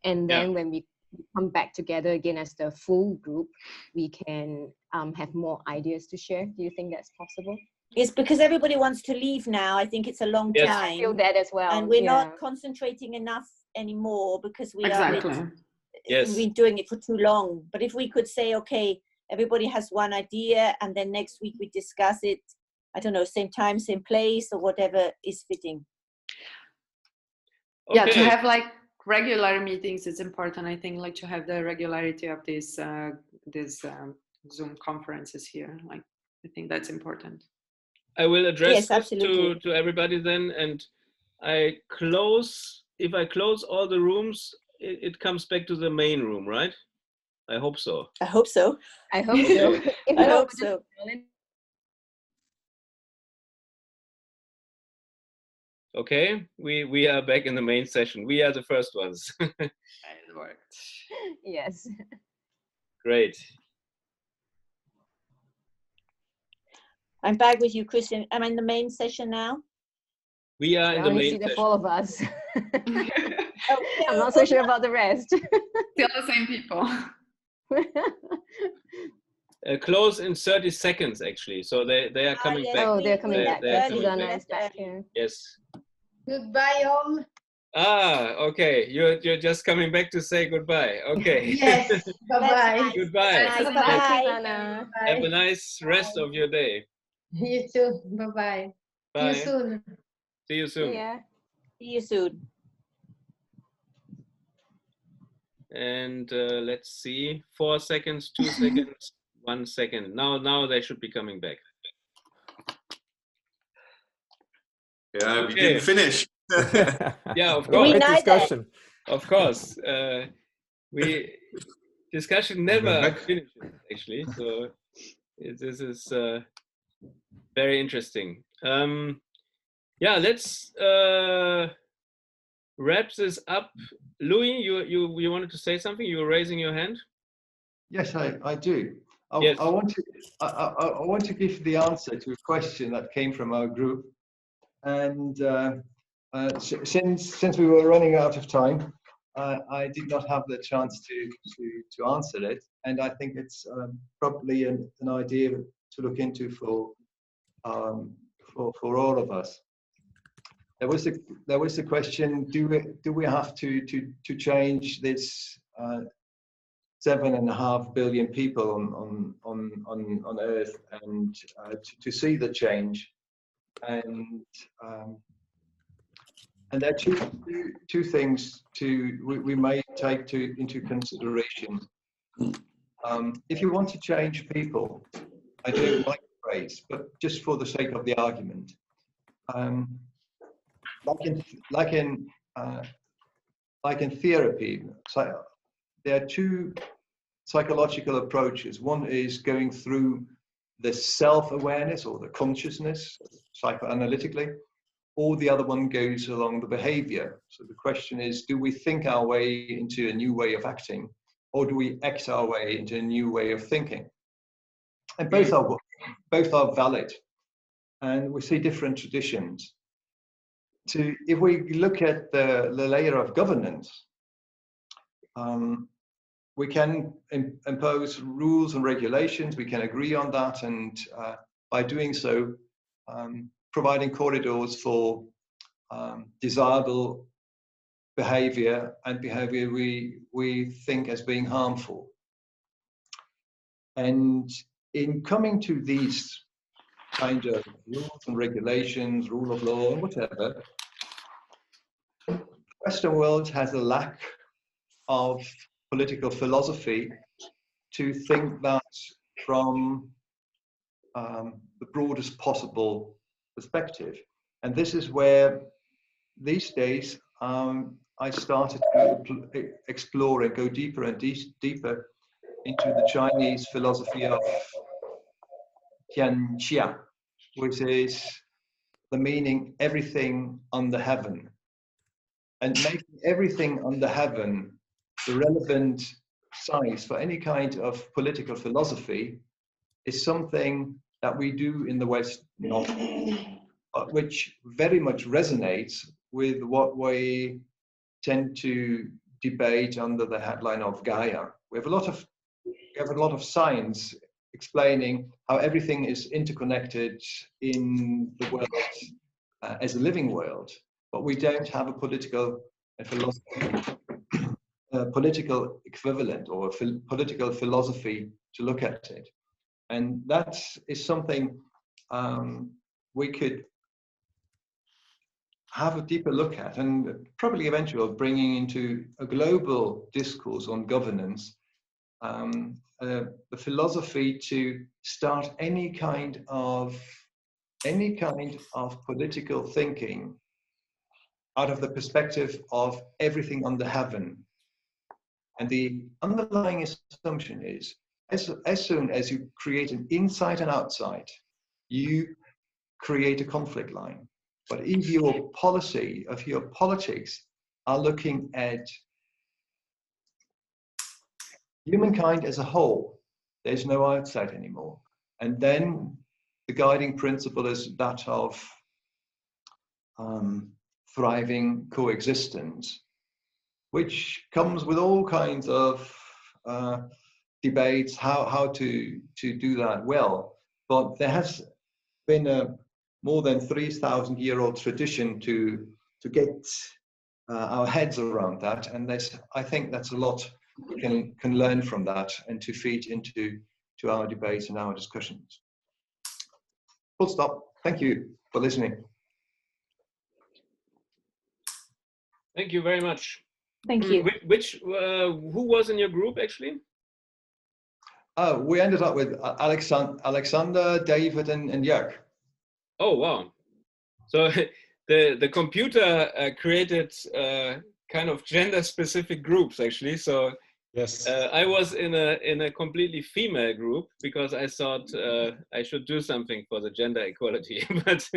And then when we come back together again as the full group, we can have more ideas to share. Do you think that's possible? It's because everybody wants to leave now. I think it's a long time. I feel that as well. And we're not concentrating enough anymore, because we've been doing it for too long. But if we could say, okay, everybody has one idea, and then next week we discuss it, I don't know, same time, same place, or whatever is fitting. Yeah, to have like regular meetings is important. I think, like, to have the regularity of these Zoom conferences here. Like, I think that's important. I will address this to everybody then, and if I close all the rooms, it comes back to the main room, right? I hope so. I hope so. I hope so. I hope so. Okay, we are back in the main session. We are the first ones. It worked. Yes. Great. I'm back with you, Christian. I'm in the main session now. We are in the main session. The four of us. I'm not so sure about the rest. Still the same people. Close in 30 seconds, actually. So they are coming back. Oh, they're coming back. Susanna is back here. Yes. Goodbye, all. Ah, okay. You're just coming back to say goodbye. Okay. Yes. Bye-bye. Goodbye. Bye. Have a nice rest of your day. You too. Bye-bye. Bye. See you soon. See you soon. Yeah. See you soon. And let's see. 4 seconds, 2 seconds, 1 second. Now they should be coming back. Yeah, we didn't finish. Yeah, of course. Great discussion. Of course. Discussion never finishes, actually. So this is very interesting. Yeah, let's wrap this up. Louis, you wanted to say something? You were raising your hand. Yes, I do. Yes. I want to give the answer to a question that came from our group, and since we were running out of time, I did not have the chance to answer it, and I think it's probably an idea to look into for all of us. There was the question: do we have to change this 7.5 billion people on Earth, and to see the change, and there are two things we may take into consideration. If you want to change people, I don't like the phrase, but just for the sake of the argument, like in therapy, so there are two psychological approaches. One is going through the self-awareness or the consciousness, psychoanalytically, or the other one goes along the behavior. So the question is, do we think our way into a new way of acting, or do we act our way into a new way of thinking? And both are valid, and we see different traditions. If we look at the layer of governance, we can impose rules and regulations. We can agree on that, and by doing so, providing corridors for desirable behavior and behavior we think as being harmful. And in coming to these kind of rules and regulations, rule of law, and whatever, the Western world has a lack of political philosophy to think that from the broadest possible perspective. And this is where these days I started to explore and go deeper and deeper into the Chinese philosophy of Tianxia, which is the meaning everything under heaven, and making everything under heaven the relevant size for any kind of political philosophy is something that we do in the West, not, which very much resonates with what we tend to debate under the headline of Gaia. We have a lot of science explaining how everything is interconnected in the world as a living world, but we don't have a political political equivalent or political philosophy to look at it. And that is something we could have a deeper look at, and probably eventually bringing into a global discourse on governance, the philosophy to start any kind of political thinking out of the perspective of everything under heaven. And the underlying assumption is, as soon as you create an inside and outside, you create a conflict line. But if your policy of your politics are looking at humankind as a whole, there's no outside anymore. And then the guiding principle is that of thriving coexistence, which comes with all kinds of debates how to do that well. But there has been a more than 3,000-year-old tradition to get our heads around that, and I think that's a lot we can learn from that and to feed into our debates and our discussions. Full stop. Thank you for listening. Thank you very much. Thank you. Who was in your group actually? We ended up with Alexander, David, and Joerg. Oh wow! So the computer created kind of gender-specific groups, actually. So yes, I was in a completely female group because I thought I should do something for the gender equality. But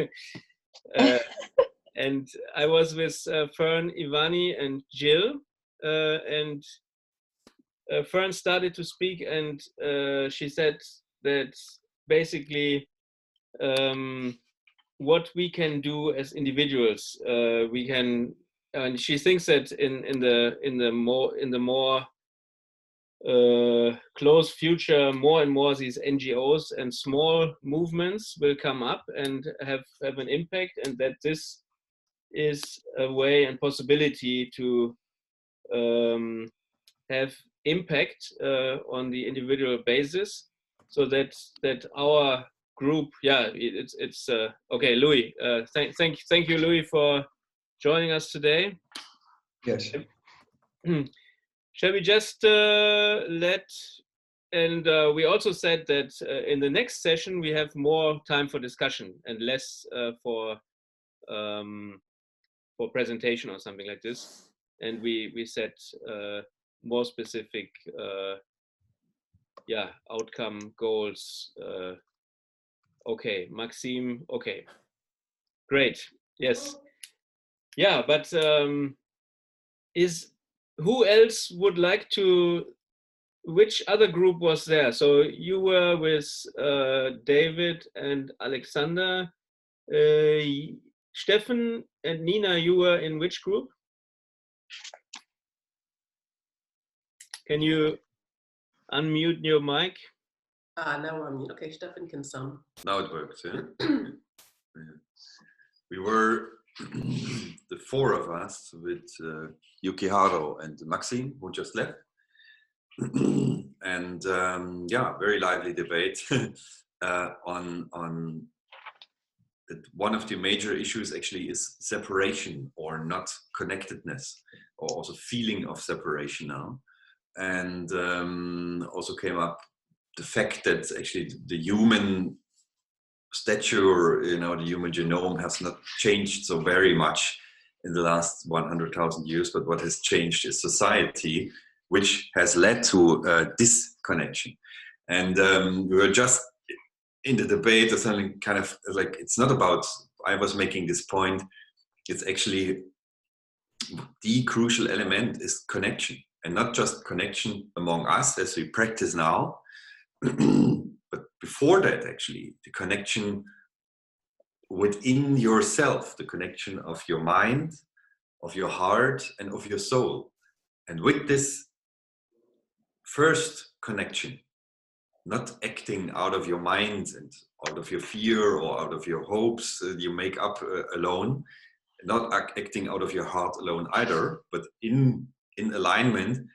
and I was with Fern, Ivani, and Jill, and Fern started to speak, and she said that basically what we can do as individuals, we can, and she thinks that in the more close future, more and more these NGOs and small movements will come up and have an impact, and that this is a way and possibility to have impact on the individual basis, so that our group, it's okay. Louis, thank you, Louis, for joining us today. Yes. Shall we just let, and we also said that in the next session we have more time for discussion and less for presentation or something like this. And we set more specific outcome goals. Okay, Maxim, okay, great, yes. Yeah, but who else would like to, which other group was there? So you were with David and Alexander. Steffen and Nina, you were in which group? Can you unmute your mic? Now I'm mute. Okay, Steffen can some. Now it works, yeah. We were the four of us with Yukiharo and Maxim, who just left. And very lively debate on one of the major issues actually is separation or not connectedness, or also feeling of separation now. And also came up the fact that actually the human stature, the human genome has not changed so very much in the last 100,000 years, but what has changed is society, which has led to disconnection. And we were just in the debate or something kind of like, it's not about, I was making this point, it's actually the crucial element is connection, and not just connection among us as we practice now, but before that actually, the connection within yourself, the connection of your mind, of your heart, and of your soul. And with this first connection, not acting out of your mind and out of your fear or out of your hopes you make up alone, not acting out of your heart alone either, but in alignment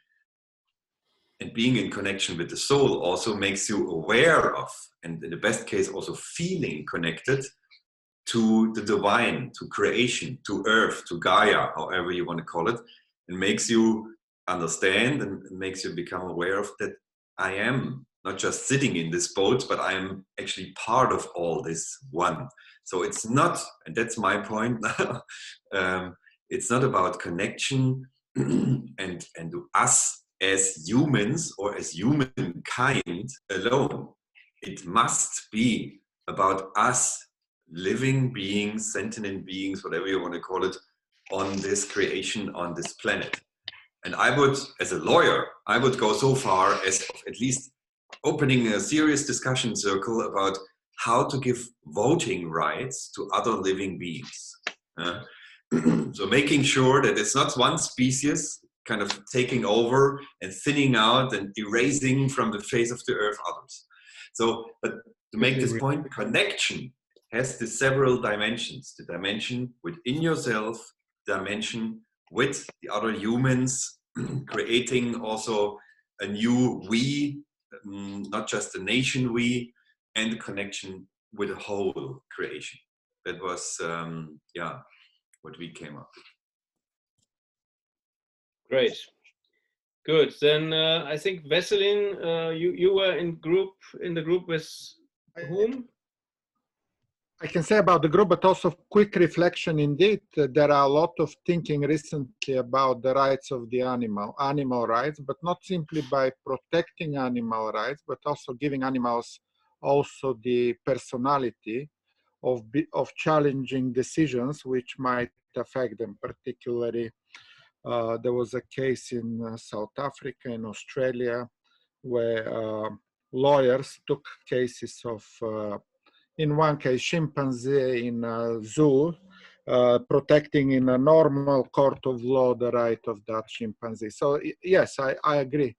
and being in connection with the soul also makes you aware of, and in the best case also feeling connected to the divine, to creation, to earth, to Gaia, however you want to call it, and makes you understand and makes you become aware of that I am not just sitting in this boat, but I am actually part of all this one. So it's not, and that's my point now, it's not about connection and us as humans or as humankind alone. It must be about us living beings, sentient beings, whatever you want to call it, on this creation, on this planet. And I would, as a lawyer, I would go so far as at least opening a serious discussion circle about how to give voting rights to other living beings. So making sure that it's not one species kind of taking over and thinning out and erasing from the face of the earth others. So, but to make this point, connection has the several dimensions. The dimension within yourself, dimension with the other humans, creating also a new we, not just a nation we, and the connection with the whole creation. That was, what we came up with. Great, good. Then I think Vesselin, you were in the group with whom? I can say about the group, but also quick reflection. Indeed, there are a lot of thinking recently about the rights of the animal rights, but not simply by protecting animal rights, but also giving animals also the personality of challenging decisions which might affect them. Particularly, there was a case in South Africa, in Australia, where lawyers took cases of in one case, chimpanzee in a zoo, protecting in a normal court of law the right of that chimpanzee. So yes, I agree.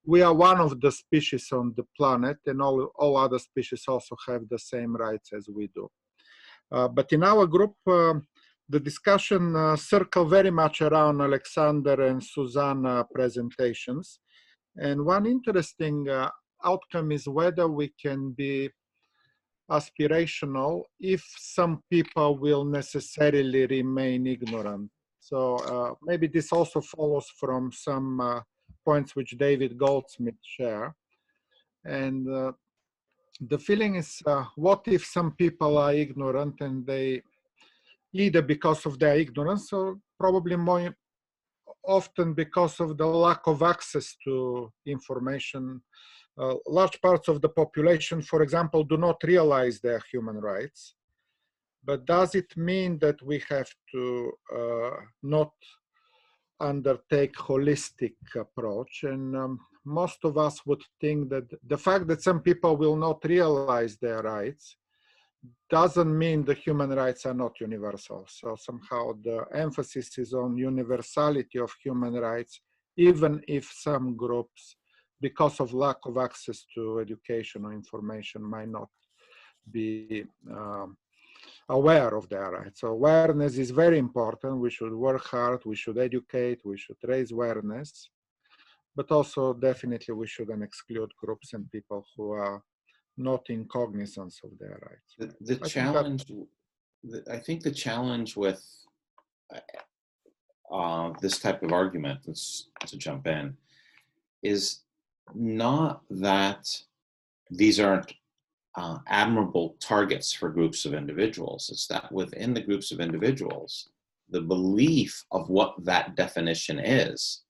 We are one of the species on the planet, and all other species also have the same rights as we do. But in our group, the discussion circled very much around Alexander and Susanna presentations. And one interesting outcome is whether we can be aspirational if some people will necessarily remain ignorant. So maybe this also follows from some points which David Goldsmith shared. And the feeling is, what if some people are ignorant, and they, either because of their ignorance or probably more often because of the lack of access to information. Large parts of the population, for example, do not realize their human rights. But does it mean that we have to not undertake holistic approach? And most of us would think that the fact that some people will not realize their rights doesn't mean the human rights are not universal. So somehow the emphasis is on universality of human rights, even if some groups, because of lack of access to education or information, might not be aware of their rights. So awareness is very important. We should work hard, we should educate, we should raise awareness, but also definitely we shouldn't exclude groups and people who are not in cognizance of their rights. The challenge, I think the challenge with this type of argument, let's to jump in, is not that these aren't admirable targets for groups of individuals. It's that within the groups of individuals, the belief of what that definition is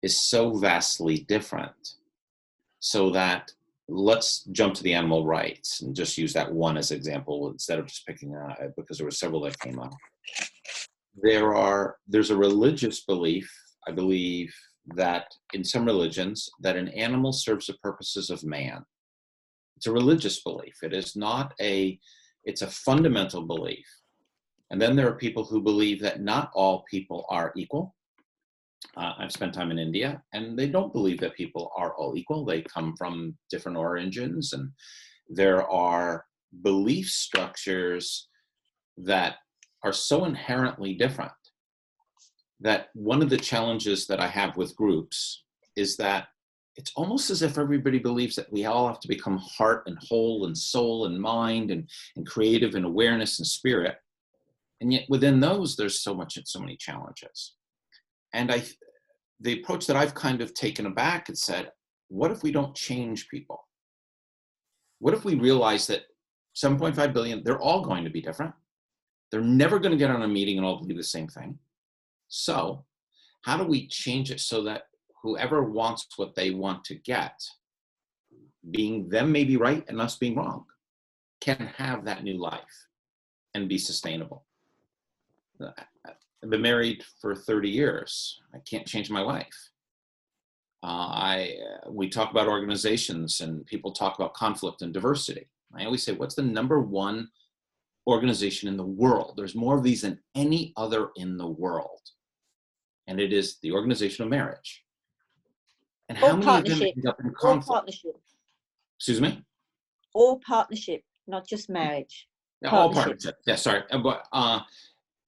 so vastly different. So that, let's jump to the animal rights and just use that one as example instead of just picking because there were several that came up. There's a religious belief, I believe, that in some religions that an animal serves the purposes of man. It's a religious belief. It is not it's a fundamental belief. And then there are people who believe that not all people are equal. I've spent time in India, and they don't believe that people are all equal. They come from different origins, and there are belief structures that are so inherently different that one of the challenges that I have with groups is that it's almost as if everybody believes that we all have to become heart and whole and soul and mind and creative and awareness and spirit. And yet within those, there's so many challenges. And the approach that I've kind of taken aback and said, what if we don't change people? What if we realize that 7.5 billion, they're all going to be different. They're never going to get on a meeting and all believe the same thing. So how do we change it so that whoever wants what they want to get, being them may be right and us being wrong, can have that new life and be sustainable? I've been married for 30 years. I can't change my wife. We talk about organizations and people talk about conflict and diversity. I always say, what's the #1 organization in the world? There's more of these than any other in the world. And it is the Organization of Marriage. And how many of them end up in conflict? All partnership. Excuse me? All partnership, not just marriage. Yeah, all partnership. Yeah, sorry.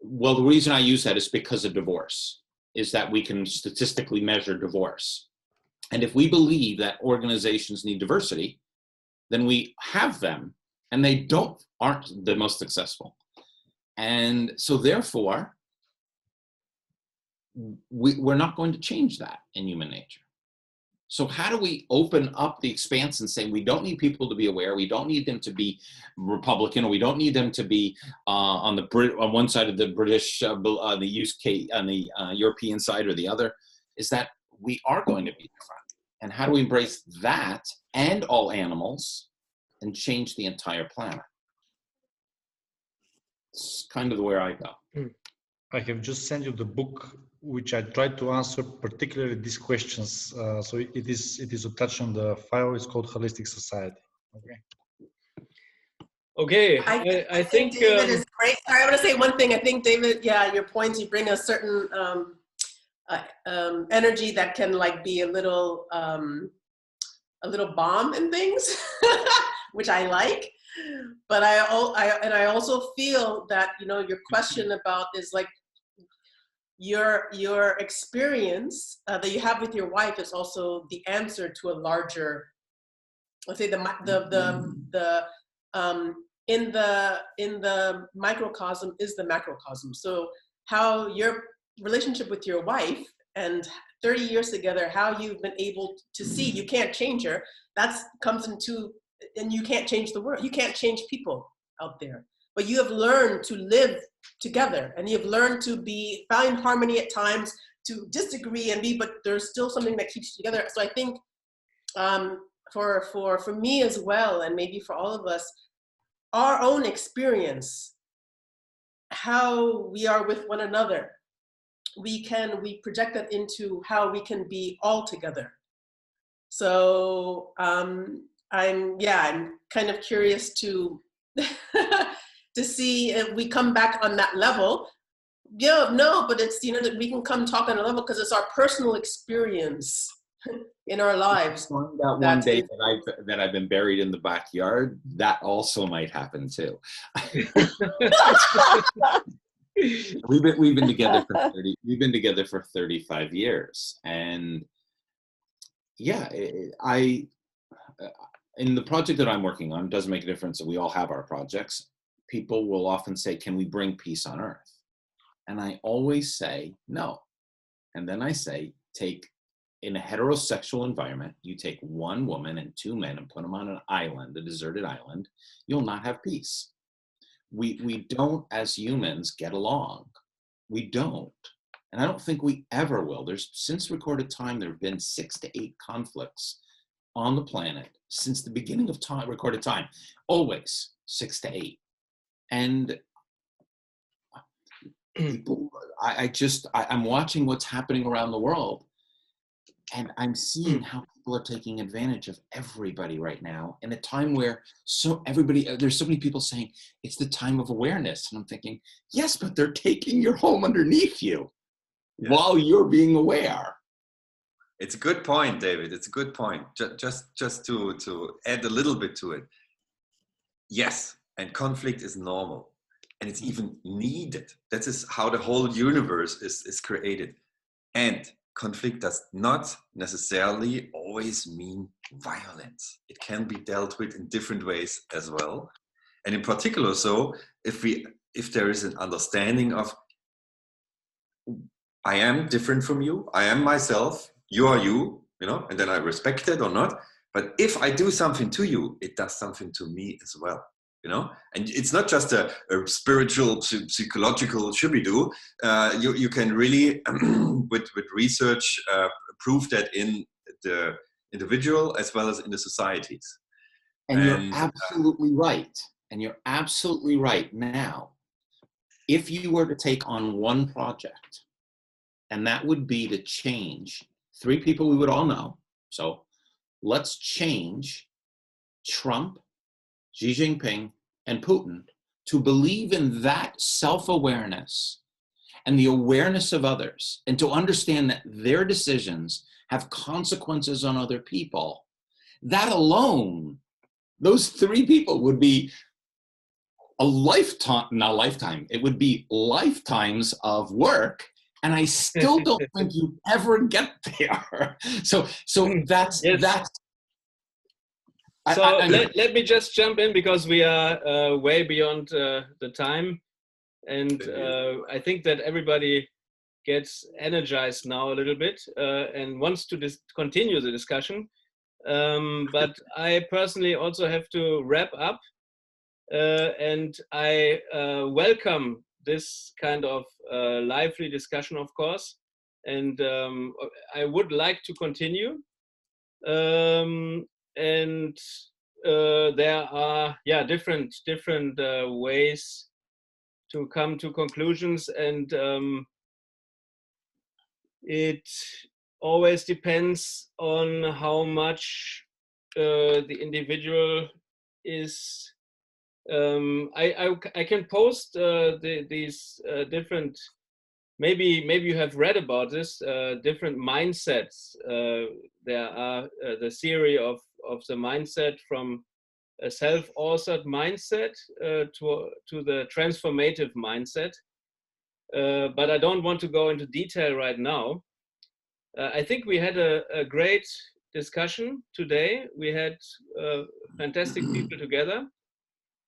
Well, the reason I use that is because of divorce, is that we can statistically measure divorce. And if we believe that organizations need diversity, then we have them, and they aren't the most successful. And so therefore, we're not going to change that in human nature. So how do we open up the expanse and say, we don't need people to be aware, we don't need them to be Republican, or we don't need them to be on one side of the British, the UK, on the European side or the other, is that we are going to be different. And how do we embrace that and all animals and change the entire planet? It's kind of where I go. I have just sent you the book, which I tried to answer particularly these questions. So it is attached on the file. It's called Holistic Society. Okay, I think David is great. Sorry, I want to say one thing. I think David, yeah, your points, you bring a certain energy that can like be a little bomb and things, which I like. But I also feel that, you know, your question about is like your experience that you have with your wife is also the answer to a larger, let's say in the microcosm is the macrocosm. So how your relationship with your wife and 30 years together, how you've been able to see, you can't change her, that comes into, and you can't change the world, you can't change people out there, but you have learned to live together, and you've learned to find harmony at times, to disagree but there's still something that keeps you together. So I think for me as well, and maybe for all of us, our own experience, how we are with one another, we project that into how we can be all together. So I'm kind of curious to to see if we come back on that level. Yeah, no, but it's, you know, that we can come talk on a level because it's our personal experience in our lives. Find out one day that I've been buried in the backyard, that also might happen too. We've been together for 35 years, and yeah, in the project that I'm working on, it doesn't make a difference that we all have our projects. People will often say, can we bring peace on earth? And I always say no. And then I say, in a heterosexual environment, you take one woman and two men and put them on an island, a deserted island, you'll not have peace. We don't, as humans, get along. We don't. And I don't think we ever will. Since recorded time, there have been 6 to 8 conflicts on the planet since the beginning of time, recorded time, always 6 to 8. And people, I'm watching what's happening around the world, and I'm seeing how people are taking advantage of everybody right now in a time where there's so many people saying it's the time of awareness. And I'm thinking, yes, but they're taking your home underneath you while you're being aware. It's a good point, David. It's a good point. Just to add a little bit to it. Yes, and conflict is normal, and it's even needed. That is how the whole universe is created. And conflict does not necessarily always mean violence. It can be dealt with in different ways as well. And in particular, so if there is an understanding of, I am different from you, I am myself, you are you, and then I respect it or not. But if I do something to you, it does something to me as well. And it's not just a spiritual, psychological shooby-doo. You can really, with research, prove that in the individual as well as in the societies. And you're absolutely right. And you're absolutely right. Now, if you were to take on one project, and that would be to change 3 people we would all know. So let's change Trump, Xi Jinping, and Putin to believe in that self-awareness and the awareness of others, and to understand that their decisions have consequences on other people. That alone, those 3 people would be it would be lifetimes of work, and I still don't think you ever get there. So that's So let me just jump in, because we are way beyond the time. And I think that everybody gets energized now a little bit and wants to continue the discussion. But I personally also have to wrap up, and I welcome this kind of lively discussion, of course, and I would like to continue. And there are different ways to come to conclusions, and it always depends on how much the individual is. I can post these different. Maybe you have read about this different mindsets. There are the theory of the mindset from a self-authored mindset to the transformative mindset. But I don't want to go into detail right now. I think we had a great discussion today. We had fantastic people together,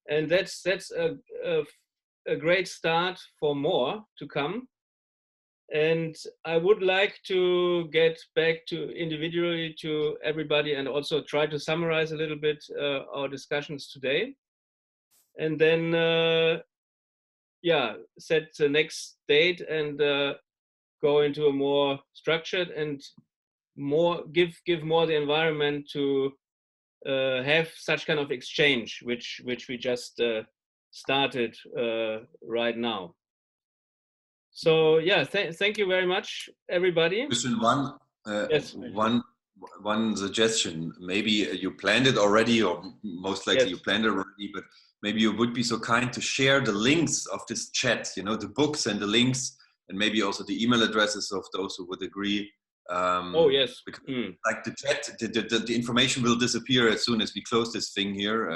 and that's a great start for more to come. And I would like to get back to individually to everybody and also try to summarize a little bit our discussions today. And then, set the next date and go into a more structured and more give more the environment to have such kind of exchange, which we just started right now. So yeah, thank you very much, everybody. Christian, Yes. one suggestion. Maybe you planned it already, or most likely you planned it already, but maybe you would be so kind to share the links of this chat, you know, the books and the links, and maybe also the email addresses of those who would agree. Oh yes. Because, like the chat, the information will disappear as soon as we close this thing here.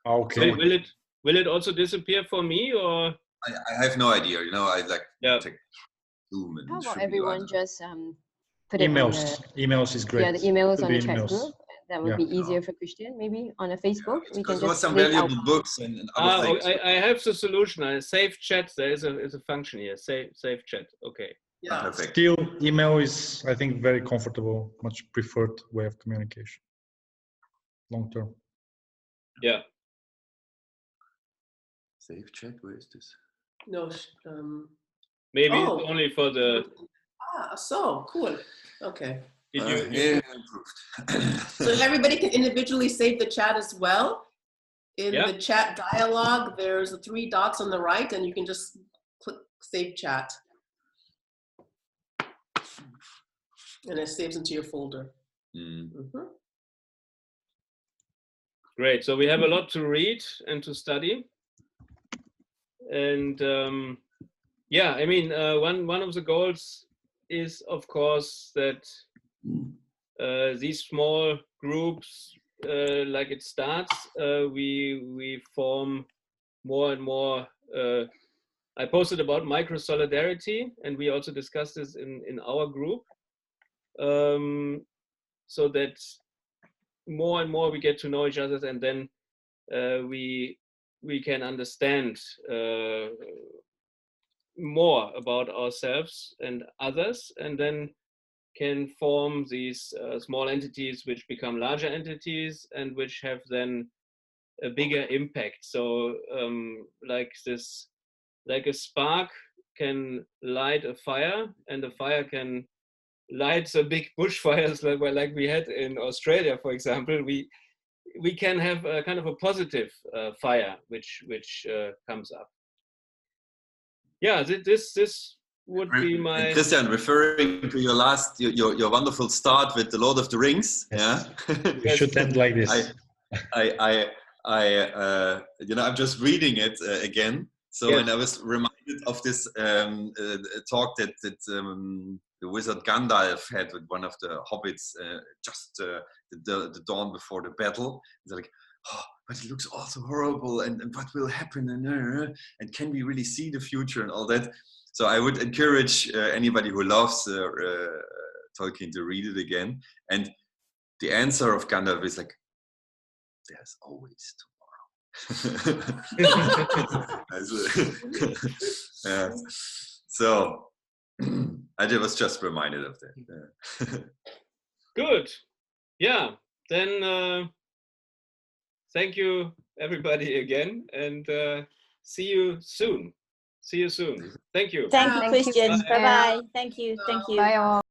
Okay. So will it also disappear for me, or? I have no idea. You know, I like take Zoom and how about everyone just put emails. it on Emails is great. Yeah, the emails Could on the be chat emails. group. That would be easier for Christian. Maybe on a Facebook, we can there was just some link valuable out. books and other things. I have the solution. Save chat. There is a function here. Save chat. Okay. Yeah. Perfect. Still, email is, I think, very comfortable, much preferred way of communication, long term. Yeah. Save chat. Where is this? No. Maybe it's only for the. So cool. Okay. Did you So everybody can individually save the chat as well. In the chat dialog, there's the 3 dots on the right, and you can just click save chat. And it saves into your folder. Great. So we have a lot to read and to study. And I mean, one of the goals is, of course, that these small groups, like it starts, we form more and more. I posted about micro solidarity, and we also discussed this in our group, so that more and more we get to know each other, and then we can understand more about ourselves and others, and then can form these small entities which become larger entities and which have then a bigger impact. So like a spark can light a fire, and the fire can light the big bushfires like we had in Australia, for example. We can have a kind of a positive fire which comes up. Yeah, this would be my. Christian, referring to your your wonderful start with the Lord of the Rings. Yes. Yeah, We should end like this. I'm just reading it again. So when I was reminded of this talk that the wizard Gandalf had with one of the hobbits just the dawn before the battle. They're like, oh, but it looks also horrible, and what will happen, and can we really see the future and all that? So I would encourage anybody who loves Tolkien to read it again. And the answer of Gandalf is like, there's always tomorrow. So I was just reminded of that. Yeah. Good. Yeah. Then thank you everybody again, and see you soon. See you soon. Thank you. Thank you, Christian. Thank you. Bye-bye. Thank you. Thank you. Bye all.